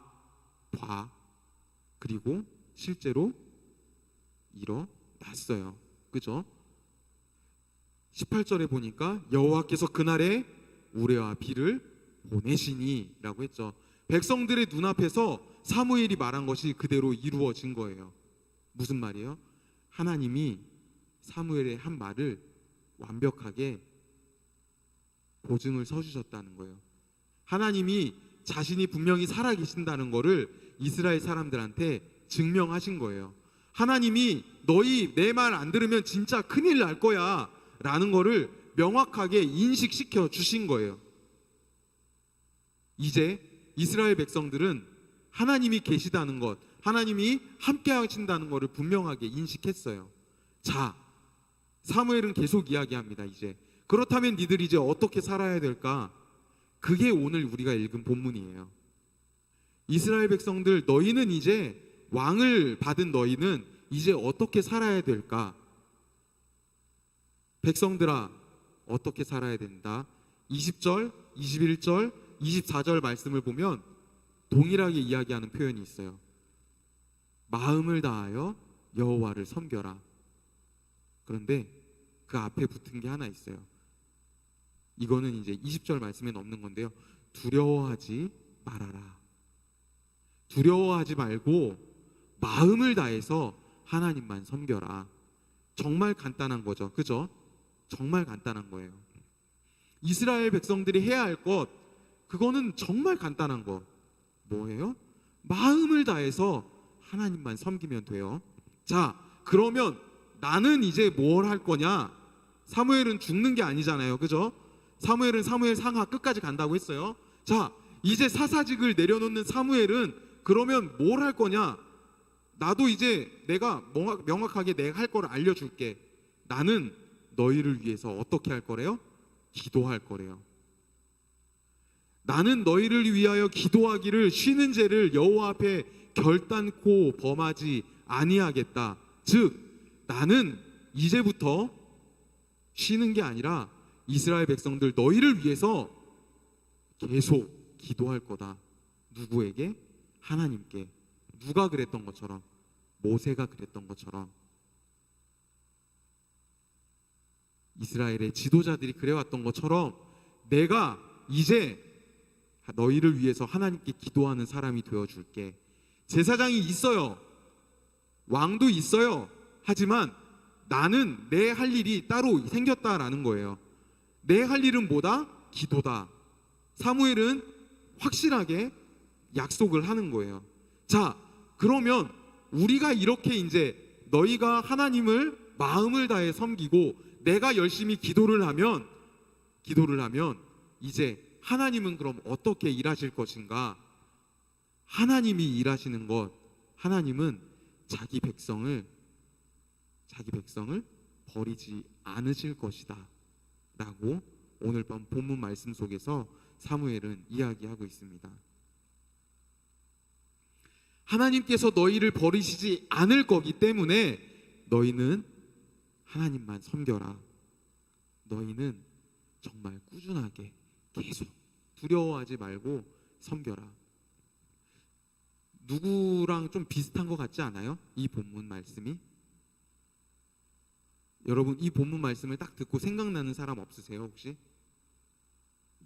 그리고 실제로 일어났어요. 그죠? 18절에 보니까 여호와께서 그날에 우레와 비를 보내시니 라고 했죠. 백성들의 눈앞에서 사무엘이 말한 것이 그대로 이루어진 거예요. 무슨 말이에요? 하나님이 사무엘의 한 말을 완벽하게 보증을 서주셨다는 거예요. 하나님이 자신이 분명히 살아계신다는 거를 이스라엘 사람들한테 증명하신 거예요. 하나님이 너희 내 말 안 들으면 진짜 큰일 날 거야 라는 거를 명확하게 인식시켜 주신 거예요. 이제 이스라엘 백성들은 하나님이 계시다는 것, 하나님이 함께 하신다는 것을 분명하게 인식했어요. 자, 사무엘은 계속 이야기합니다. 이제 그렇다면 니들 이제 어떻게 살아야 될까? 그게 오늘 우리가 읽은 본문이에요. 이스라엘 백성들, 너희는 이제 왕을 받은 너희는 이제 어떻게 살아야 될까? 백성들아, 어떻게 살아야 된다? 20절, 21절, 24절 말씀을 보면 동일하게 이야기하는 표현이 있어요. 마음을 다하여 여호와를 섬겨라. 그런데 그 앞에 붙은 게 하나 있어요. 이거는 이제 20절 말씀에 없는 건데요. 두려워하지 말아라. 두려워하지 말고 마음을 다해서 하나님만 섬겨라. 정말 간단한 거죠. 그죠? 정말 간단한 거예요. 이스라엘 백성들이 해야 할 것, 그거는 정말 간단한 거. 뭐예요? 마음을 다해서 하나님만 섬기면 돼요. 자, 그러면 나는 이제 뭘 할 거냐? 사무엘은 죽는 게 아니잖아요. 그죠? 사무엘은 사무엘 상하 끝까지 간다고 했어요. 자, 이제 사사직을 내려놓는 사무엘은 그러면 뭘 할 거냐? 나도 이제 내가 명확하게 내가 할 걸 알려줄게. 나는 너희를 위해서 어떻게 할 거래요? 기도할 거래요. 나는 너희를 위하여 기도하기를 쉬는 죄를 여호와 앞에 결단코 범하지 아니하겠다. 즉 나는 이제부터 쉬는 게 아니라 이스라엘 백성들 너희를 위해서 계속 기도할 거다. 누구에게? 하나님께. 누가 그랬던 것처럼, 모세가 그랬던 것처럼, 이스라엘의 지도자들이 그래왔던 것처럼 내가 이제 너희를 위해서 하나님께 기도하는 사람이 되어줄게. 제사장이 있어요. 왕도 있어요. 하지만 나는 내 할 일이 따로 생겼다라는 거예요. 내 할 일은 뭐다? 기도다. 사무엘은 확실하게 약속을 하는 거예요. 자, 그러면 우리가 이렇게 이제 너희가 하나님을 마음을 다해 섬기고 내가 열심히 기도를 하면 이제 하나님은 그럼 어떻게 일하실 것인가? 하나님이 일하시는 것, 하나님은 자기 백성을 버리지 않으실 것이다 라고 오늘 밤 본문 말씀 속에서 사무엘은 이야기하고 있습니다. 하나님께서 너희를 버리시지 않을 거기 때문에 너희는 하나님만 섬겨라. 너희는 정말 꾸준하게 계속 두려워하지 말고 섬겨라. 누구랑 좀 비슷한 것 같지 않아요? 이 본문 말씀이? 여러분 이 본문 말씀을 딱 듣고 생각나는 사람 없으세요 혹시?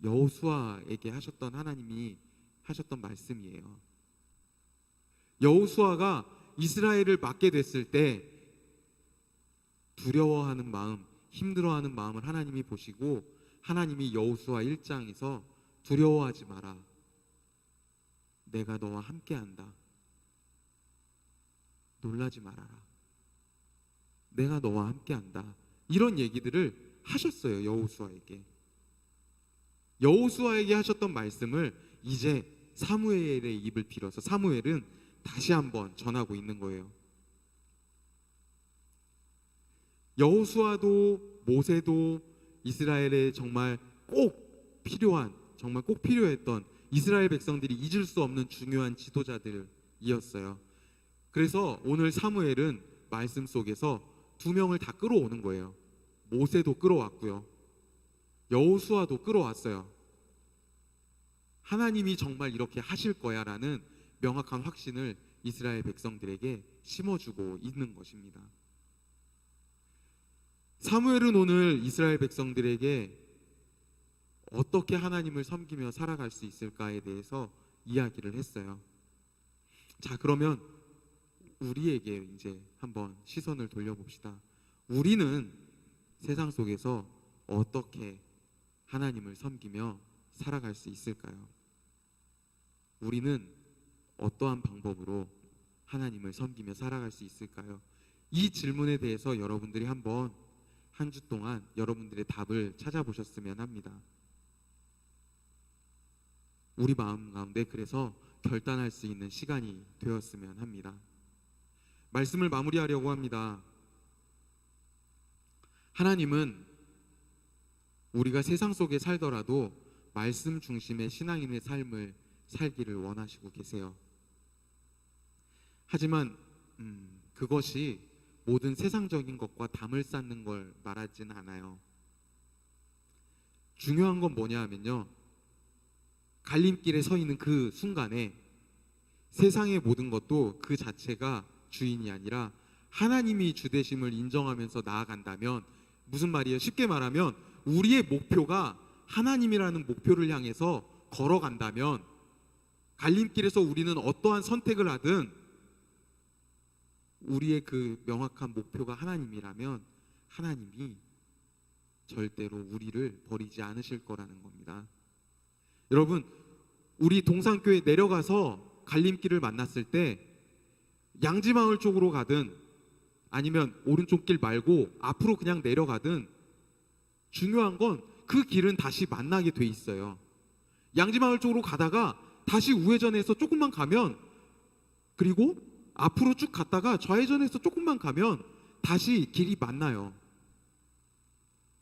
여호수아에게 하셨던 하나님이 하셨던 말씀이에요. 여호수아가 이스라엘을 맡게 됐을 때 두려워하는 마음, 힘들어하는 마음을 하나님이 보시고 하나님이 여호수아 1장에서 두려워하지 마라. 내가 너와 함께한다. 놀라지 말아라. 내가 너와 함께한다. 이런 얘기들을 하셨어요. 여호수아에게. 여호수아에게 하셨던 말씀을 이제 사무엘의 입을 빌어서 사무엘은 다시 한번 전하고 있는 거예요. 여호수아도 모세도 이스라엘에 정말 꼭 필요했던 이스라엘 백성들이 잊을 수 없는 중요한 지도자들이었어요. 그래서 오늘 사무엘은 말씀 속에서 두 명을 다 끌어오는 거예요. 모세도 끌어왔고요. 여호수아도 끌어왔어요. 하나님이 정말 이렇게 하실 거야라는 명확한 확신을 이스라엘 백성들에게 심어주고 있는 것입니다. 사무엘은 오늘 이스라엘 백성들에게 어떻게 하나님을 섬기며 살아갈 수 있을까에 대해서 이야기를 했어요. 자, 그러면 우리에게 이제 한번 시선을 돌려봅시다. 우리는 세상 속에서 어떻게 하나님을 섬기며 살아갈 수 있을까요? 우리는 어떠한 방법으로 하나님을 섬기며 살아갈 수 있을까요? 이 질문에 대해서 여러분들이 한번 한 주 동안 여러분들의 답을 찾아보셨으면 합니다. 우리 마음 가운데 그래서 결단할 수 있는 시간이 되었으면 합니다. 말씀을 마무리하려고 합니다. 하나님은 우리가 세상 속에 살더라도 말씀 중심의 신앙인의 삶을 살기를 원하시고 계세요. 하지만 그것이 모든 세상적인 것과 담을 쌓는 걸 말하지는 않아요. 중요한 건 뭐냐 하면요, 갈림길에 서 있는 그 순간에 세상의 모든 것도 그 자체가 주인이 아니라 하나님이 주되심을 인정하면서 나아간다면, 무슨 말이에요? 쉽게 말하면 우리의 목표가 하나님이라는 목표를 향해서 걸어간다면, 갈림길에서 우리는 어떠한 선택을 하든 우리의 그 명확한 목표가 하나님이라면 하나님이 절대로 우리를 버리지 않으실 거라는 겁니다. 여러분, 우리 동산교회 내려가서 갈림길을 만났을 때 양지마을 쪽으로 가든 아니면 오른쪽 길 말고 앞으로 그냥 내려가든 중요한 건 그 길은 다시 만나게 돼 있어요. 양지마을 쪽으로 가다가 다시 우회전해서 조금만 가면, 그리고 앞으로 쭉 갔다가 좌회전해서 조금만 가면 다시 길이 만나요.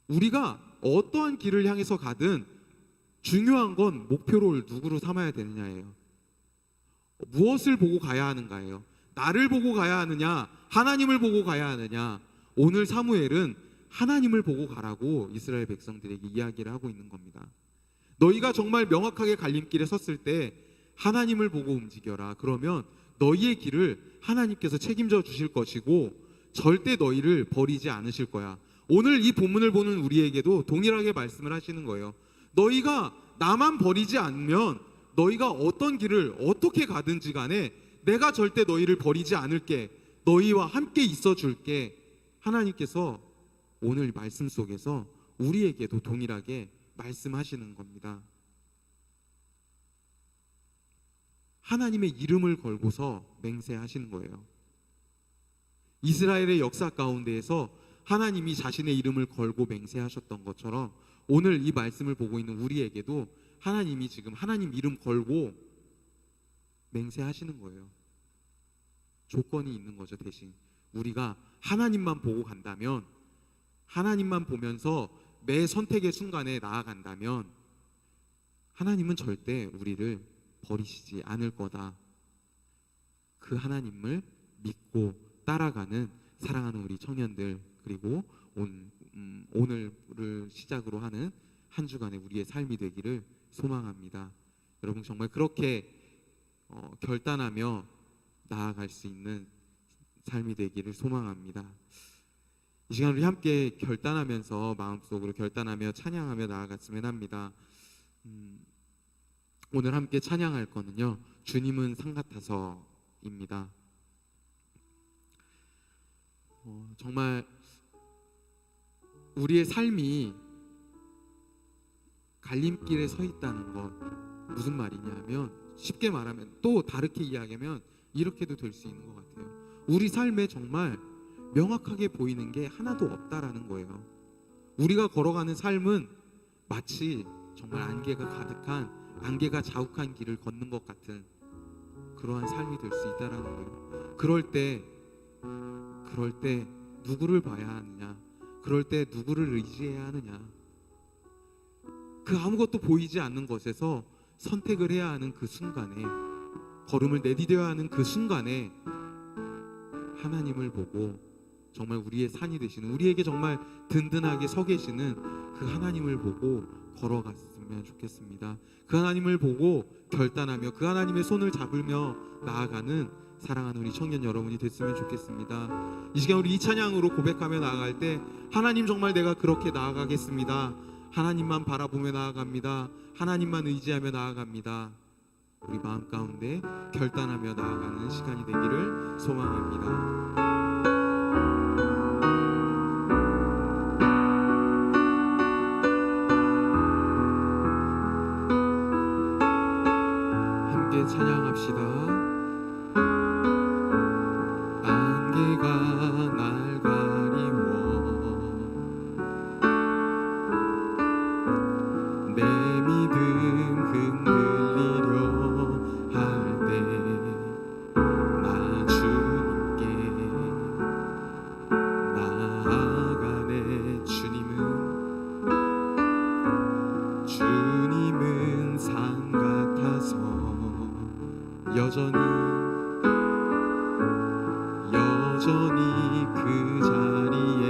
우리가 어떠한 길을 향해서 가든 중요한 건 목표를 누구로 삼아야 되느냐예요. 무엇을 보고 가야 하는가예요. 나를 보고 가야 하느냐, 하나님을 보고 가야 하느냐. 오늘 사무엘은 하나님을 보고 가라고 이스라엘 백성들에게 이야기를 하고 있는 겁니다. 너희가 정말 명확하게 갈림길에 섰을 때 하나님을 보고 움직여라. 그러면 너희의 길을 하나님께서 책임져 주실 것이고 절대 너희를 버리지 않으실 거야. 오늘 이 본문을 보는 우리에게도 동일하게 말씀을 하시는 거예요. 너희가 나만 버리지 않으면 너희가 어떤 길을 어떻게 가든지 간에 내가 절대 너희를 버리지 않을게. 너희와 함께 있어 줄게. 하나님께서 오늘 말씀 속에서 우리에게도 동일하게 말씀하시는 겁니다. 하나님의 이름을 걸고서 맹세하시는 거예요. 이스라엘의 역사 가운데에서 하나님이 자신의 이름을 걸고 맹세하셨던 것처럼 오늘 이 말씀을 보고 있는 우리에게도 하나님이 지금 하나님 이름 걸고 맹세하시는 거예요. 조건이 있는 거죠. 대신 우리가 하나님만 보고 간다면, 하나님만 보면서 매 선택의 순간에 나아간다면 하나님은 절대 우리를 버리시지 않을 거다. 그 하나님을 믿고 따라가는 사랑하는 우리 청년들, 그리고 오늘을 시작으로 하는 한 주간의 우리의 삶이 되기를 소망합니다. 여러분 정말 그렇게 결단하며 나아갈 수 있는 삶이 되기를 소망합니다. 이 시간 우리 함께 결단하면서 마음속으로 결단하며 찬양하며 나아갔으면 합니다. 오늘 함께 찬양할 거는요, 주님은 상 같아서입니다. 정말 우리의 삶이 갈림길에 서 있다는 것, 무슨 말이냐면 쉽게 말하면, 또 다르게 이야기하면 이렇게도 될 수 있는 것 같아요. 우리 삶에 정말 명확하게 보이는 게 하나도 없다라는 거예요. 우리가 걸어가는 삶은 마치 정말 안개가 가득한, 안개가 자욱한 길을 걷는 것 같은 그러한 삶이 될 수 있다라는 거예요. 그럴 때 누구를 봐야 하느냐, 그럴 때 누구를 의지해야 하느냐, 그 아무것도 보이지 않는 것에서 선택을 해야 하는 그 순간에, 걸음을 내디뎌야 하는 그 순간에 하나님을 보고 정말 우리의 산이 되시는, 우리에게 정말 든든하게 서 계시는 그 하나님을 보고 걸어갔으면 좋겠습니다. 그 하나님을 보고 결단하며 그 하나님의 손을 잡으며 나아가는 사랑하는 우리 청년 여러분이 됐으면 좋겠습니다. 이 시간 우리 이 찬양으로 고백하며 나아갈 때, 하나님 정말 내가 그렇게 나아가겠습니다. 하나님만 바라보며 나아갑니다. 하나님만 의지하며 나아갑니다. 우리 마음 가운데 결단하며 나아가는 시간이 되기를 소망합니다. 함께 찬양합시다. 안개가 날 가리워 내 믿음 흔들리려 할 때 나 주님께 나아가네. 주님은 산 같아서 여전히 그 자리에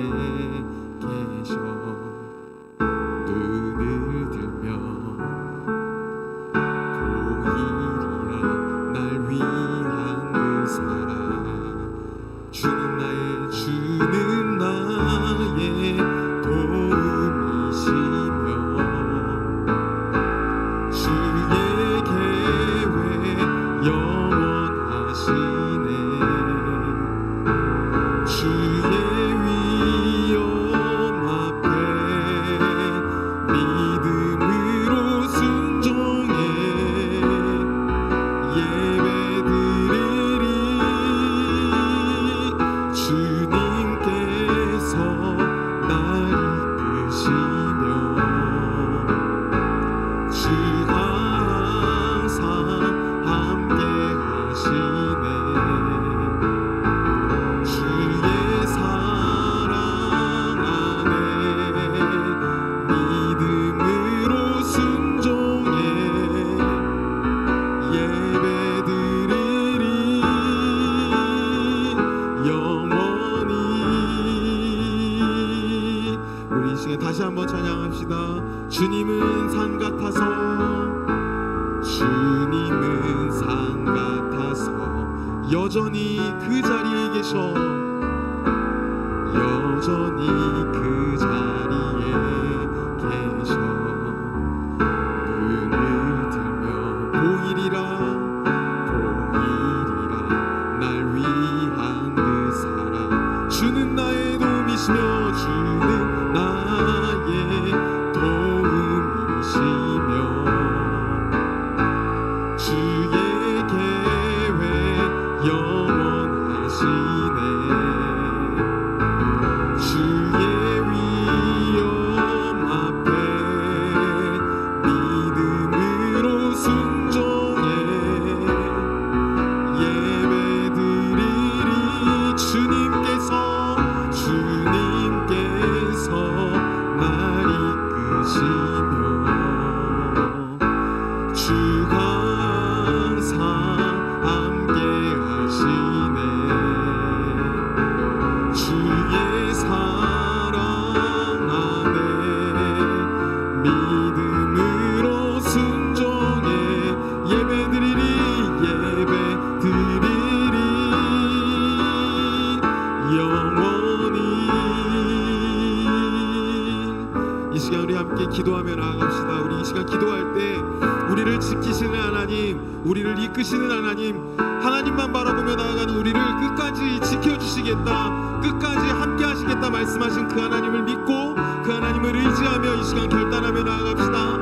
계셔. 눈을 들면 주님은 산 같아서 주님은 산 같아서 여전히 그 자리에 계셔 여전히 그 자리에 계셔 눈을 들며 보이리라 날 위한 그 사랑 주는 나의 도움이시며 주는 나의 도움이시며 주의 계획 영원하시네 주의 위엄 앞에 믿음으로 순종해 예배드리리 주님께서 날 이끄시며 주가 항상 함께 하시네 주의 사랑 안에 믿음으로 순종해 예배드리리 영원히 이 시간 우리 함께 기도하며 나아갑시다. 우리 이 시간 기도할 때 우리를 지키시는 하나님, 우리를 이끄시는 하나님만 바라보며 나아가는 우리를 끝까지 지켜주시겠다, 끝까지 함께 하시겠다 말씀하신 그 하나님을 믿고 그 하나님을 의지하며 이 시간 결단하며 나아갑시다.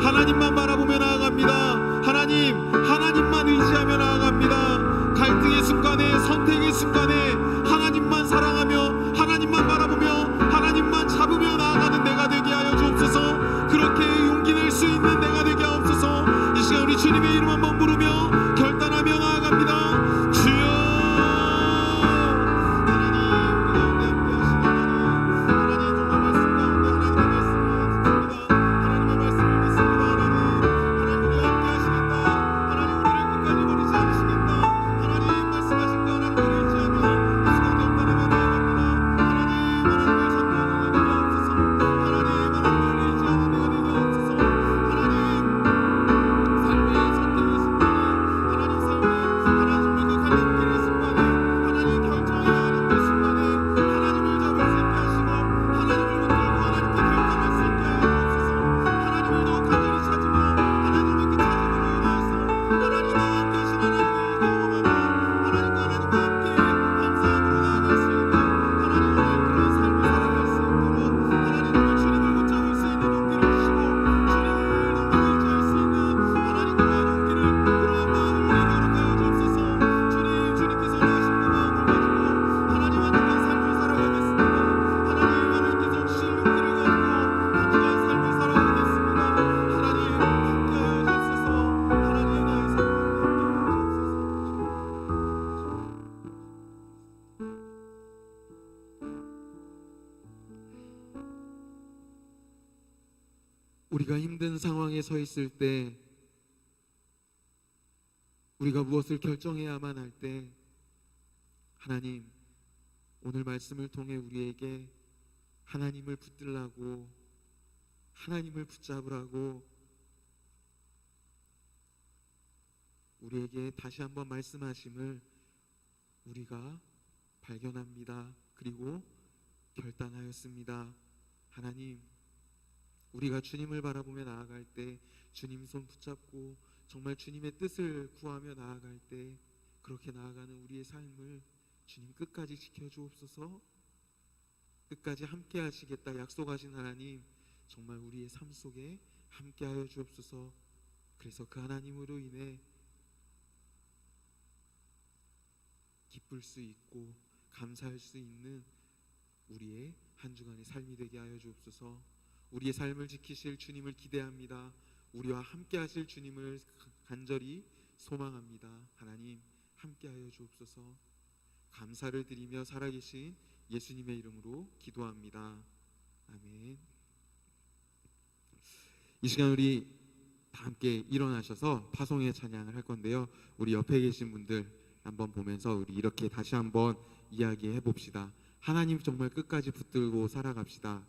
하나님만 바라보며 나아갑니다. 하나님만 의지하며 나아갑니다. 갈등의 순간에, 선택의 순간에 하나님만 사랑하며 하나님만 바라보며 하나님만 잡으며 나아가는 내가 되게 하여 주옵소서. 그렇게 용기 낼 수 있는 내가 되게 하옵소서. 이 시간 우리 주님의 이름 한번 부르며 결단하며 나아갑니다. 주여 하나님, 우리 가운데 함께 하시는 하나님 정말 말씀 가운데 하나님의 말씀을 듣습니다. 하나님 우리와 함께 하시겠다. 하나님 우리를 끝까지 버리지 않으시겠다. 하나님 말씀하신 그 하나님을 의지하며 이 시간 결단하며 나아갑니다. 하나님을 잡고 내가 되게 하옵소서. 하나님을 의지하는 내가 되게 하옵소서. 하나님 삶의 선택의 순간에 하나님과 갈림길의 순간에 하나님 결정해야 하는 그 순간에 하나님을 잡을 수 있게 하시고 하나님을 붙들고 하나님께 결단할 수 있게 하여 주옵소서. 하나님을 더욱 간절히 찾으며 하나님을 그 찾음으로 인하여서 하나님과 함께 하신 하나님을 경험하며 하나님과 함께 감사함으로 나아갈 수 있는 하나님의 그런 삶을 살아갈 수 있도록 하나님의 주님을 붙잡을 수 있는 용기를 주시고 주님을 너무 의지할 수 있는 하나님 그러한 용기를 그러한 마음을 우리에게 허락하여 주옵소서. 주님께서 하신 그 마음을 가지고 하나님 한 주간 삶을 살아가겠습니다. 하나님께서 주신 용기를 가지고 한 주간 삶을 살아가겠습니다. 하나님 함께하여 주옵소서. 하나님 나의 삶을 함께하여 주옵소서. 우리가 힘든 상황에 서 있을 때, 우리가 무엇을 결정해야만 할 때, 하나님 오늘 말씀을 통해 우리에게 하나님을 붙들라고, 하나님을 붙잡으라고 우리에게 다시 한번 말씀하심을 우리가 발견합니다. 그리고 결단하였습니다. 하나님, 우리가 주님을 바라보며 나아갈 때 주님 손 붙잡고 정말 주님의 뜻을 구하며 나아갈 때 그렇게 나아가는 우리의 삶을 주님 끝까지 지켜주옵소서. 끝까지 함께 하시겠다 약속하신 하나님, 정말 우리의 삶 속에 함께하여 주옵소서. 그래서 그 하나님으로 인해 기쁠 수 있고 감사할 수 있는 우리의 한 주간의 삶이 되게 하여 주옵소서. 우리의 삶을 지키실 주님을 기대합니다. 우리와 함께 하실 주님을 간절히 소망합니다. 하나님 함께하여 주옵소서. 감사를 드리며 살아계신 예수님의 이름으로 기도합니다. 아멘. 이 시간 우리 다 함께 일어나셔서 파송의 찬양을 할 건데요, 우리 옆에 계신 분들 한번 보면서 우리 이렇게 다시 한번 이야기해 봅시다. 하나님 정말 끝까지 붙들고 살아갑시다.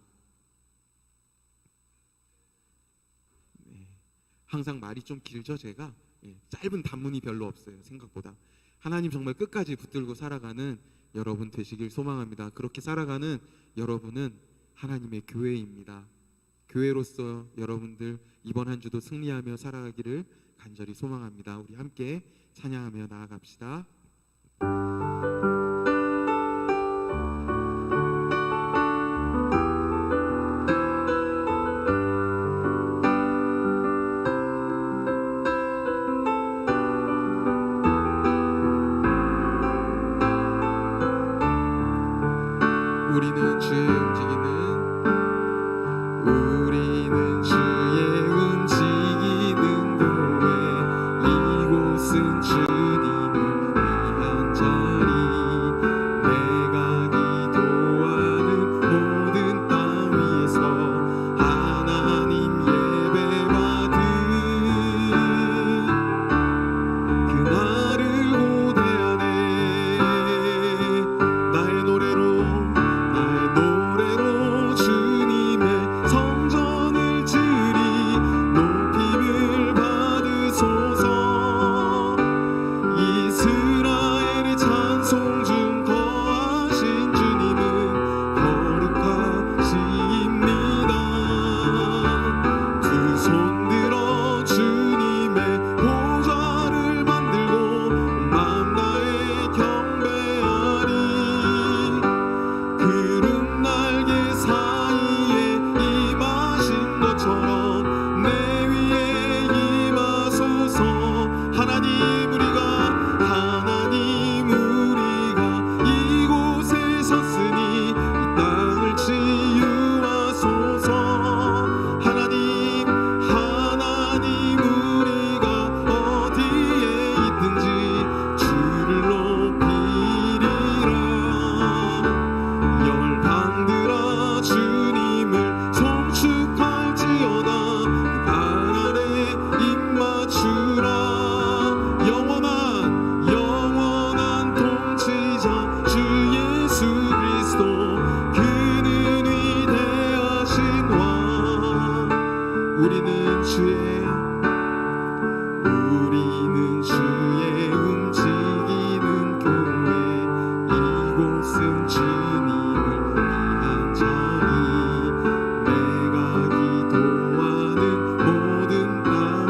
항상 말이 좀 길죠, 제가. 짧은 단문이 별로 없어요, 생각보다. 하나님 정말 끝까지 붙들고 살아가는 여러분 되시길 소망합니다. 그렇게 살아가는 여러분은 하나님의 교회입니다. 교회로서 여러분들 이번 한 주도 승리하며 살아가기를 간절히 소망합니다. 우리 함께 찬양하며 나아갑시다. 우리는 주의 움직이는 교회, 이곳은 주님을 위한 자리. 내가 기도하는 모든 땅 위에서 하나님 예배받은 그날을 고대하네. 나의 노래로 주님의 성전을 지으리. 높임을 받으소서. 이스라엘의 찬송 중 거하신 주님은 거룩하십니다. 두 손 들어 주님의 보좌를 만들고 온 마음 다해 경배하리. 구름 날개 사이에 임하신 것처럼 내 위에 임하소서. 하나님 우리가 이곳에 섰으니 이 땅을 치유하소서. 하나님 우리가 어디에 있든지 주를 높이리라. 열방들아 주님을 송축할지어다. 그 발 아래 입 맞추라. 영원한 통치자 주 예수 그리스도, 그는 위대하신 왕. 우리는 주의 움직이는 교회, 이곳은 주님을 위한 자리. 내가 기도하는 모든 땅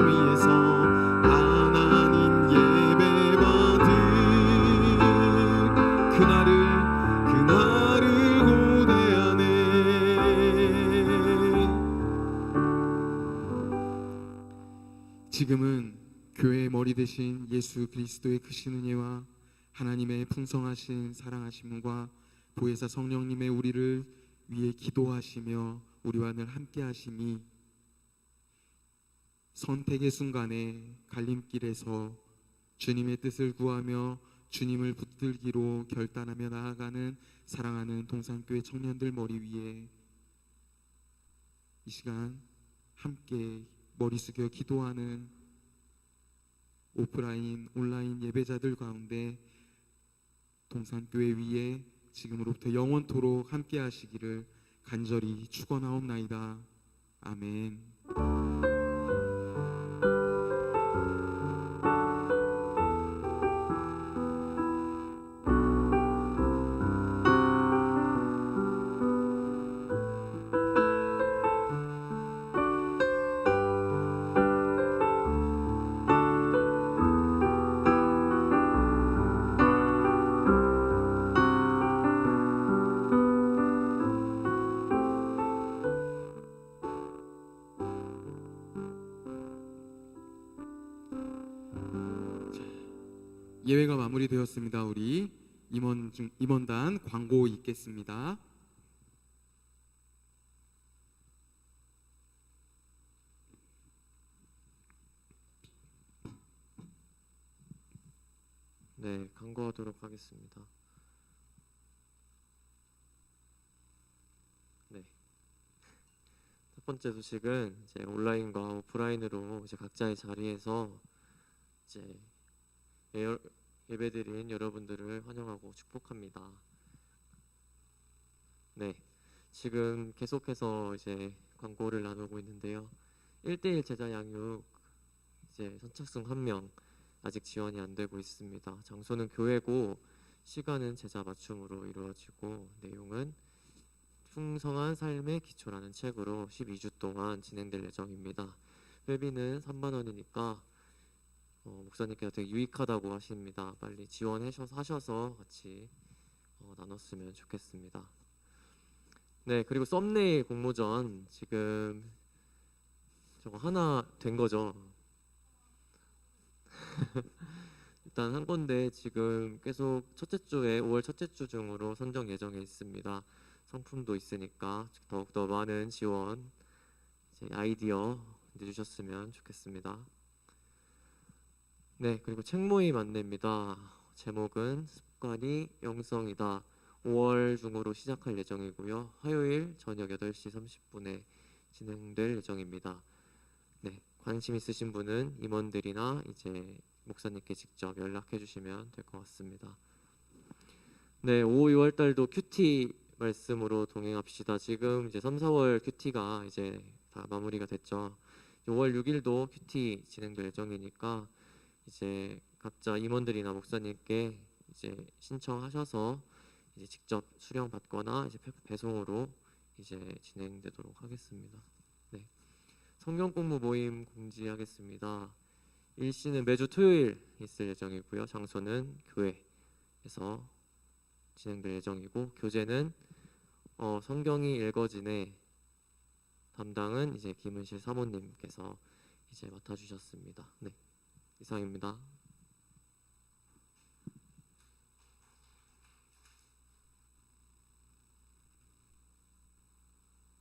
위에서 하나님 예배받은 그날을 고대하네. 지금은 교회의 머리 되신 예수 그리스도의 크신 은혜와 하나님의 풍성하신 사랑하심과 보혜사 성령님의 우리를 위해 기도하시며 우리와 늘 함께 하심이 선택의 순간에 갈림길에서 주님의 뜻을 구하며 주님을 붙들기로 결단하며 나아가는 사랑하는 동산교회 청년들 머리 위에 이 시간 함께 머리 숙여 기도하는 오프라인 온라인 예배자들 가운데 동산교회 위에 지금으로부터 영원토록 함께 하시기를 간절히 축원하옵나이다. 아멘. 예배가 마무리되었습니다. 우리 임원단 광고 있겠습니다. 네, 광고하도록 하겠습니다. 네, 첫 번째 소식은 이제 온라인과 오프라인으로 이제 각자의 자리에서 이제 예배드린 여러분들을 환영하고 축복합니다. 네, 지금 계속해서 이제 광고를 나누고 있는데요. 1대1 제자 양육 이제 선착순 1명 아직 지원이 안 되고 있습니다. 장소는 교회고 시간은 제자 맞춤으로 이루어지고 내용은 풍성한 삶의 기초라는 책으로 12주 동안 진행될 예정입니다. 회비는 3만 원이니까 목사님께서 되게 유익하다고 하십니다. 빨리 지원하셔서 같이 나눴으면 좋겠습니다. 네, 그리고 썸네일 공모전 지금 저거 하나 된 거죠. 일단 한 건데 지금 계속 첫째 주에 5월 첫째 주 중으로 선정 예정에 있습니다. 상품도 있으니까 더욱더 많은 지원, 이제 아이디어 내주셨으면 좋겠습니다. 네, 그리고 책 모임 안내입니다. 제목은 습관이 영성이다. 5월 중으로 시작할 예정이고요. 화요일 저녁 8시 30분에 진행될 예정입니다. 네, 관심 있으신 분은 임원들이나 이제 목사님께 직접 연락해 주시면 될 것 같습니다. 네, 5, 6월 달도 큐티 말씀으로 동행합시다. 지금 이제 3, 4월 큐티가 이제 다 마무리가 됐죠. 5월 6일도 큐티 진행될 예정이니까 이제 각자 임원들이나 목사님께 이제 신청하셔서 이제 직접 수령 받거나 이제 배송으로 이제 진행되도록 하겠습니다. 네. 성경 공부 모임 공지하겠습니다. 일시는 매주 토요일 있을 예정이고요. 장소는 교회에서 진행될 예정이고 교재는 성경이 읽어지네 담당은 이제 김은실 사모님께서 이제 맡아주셨습니다. 네, 이상입니다.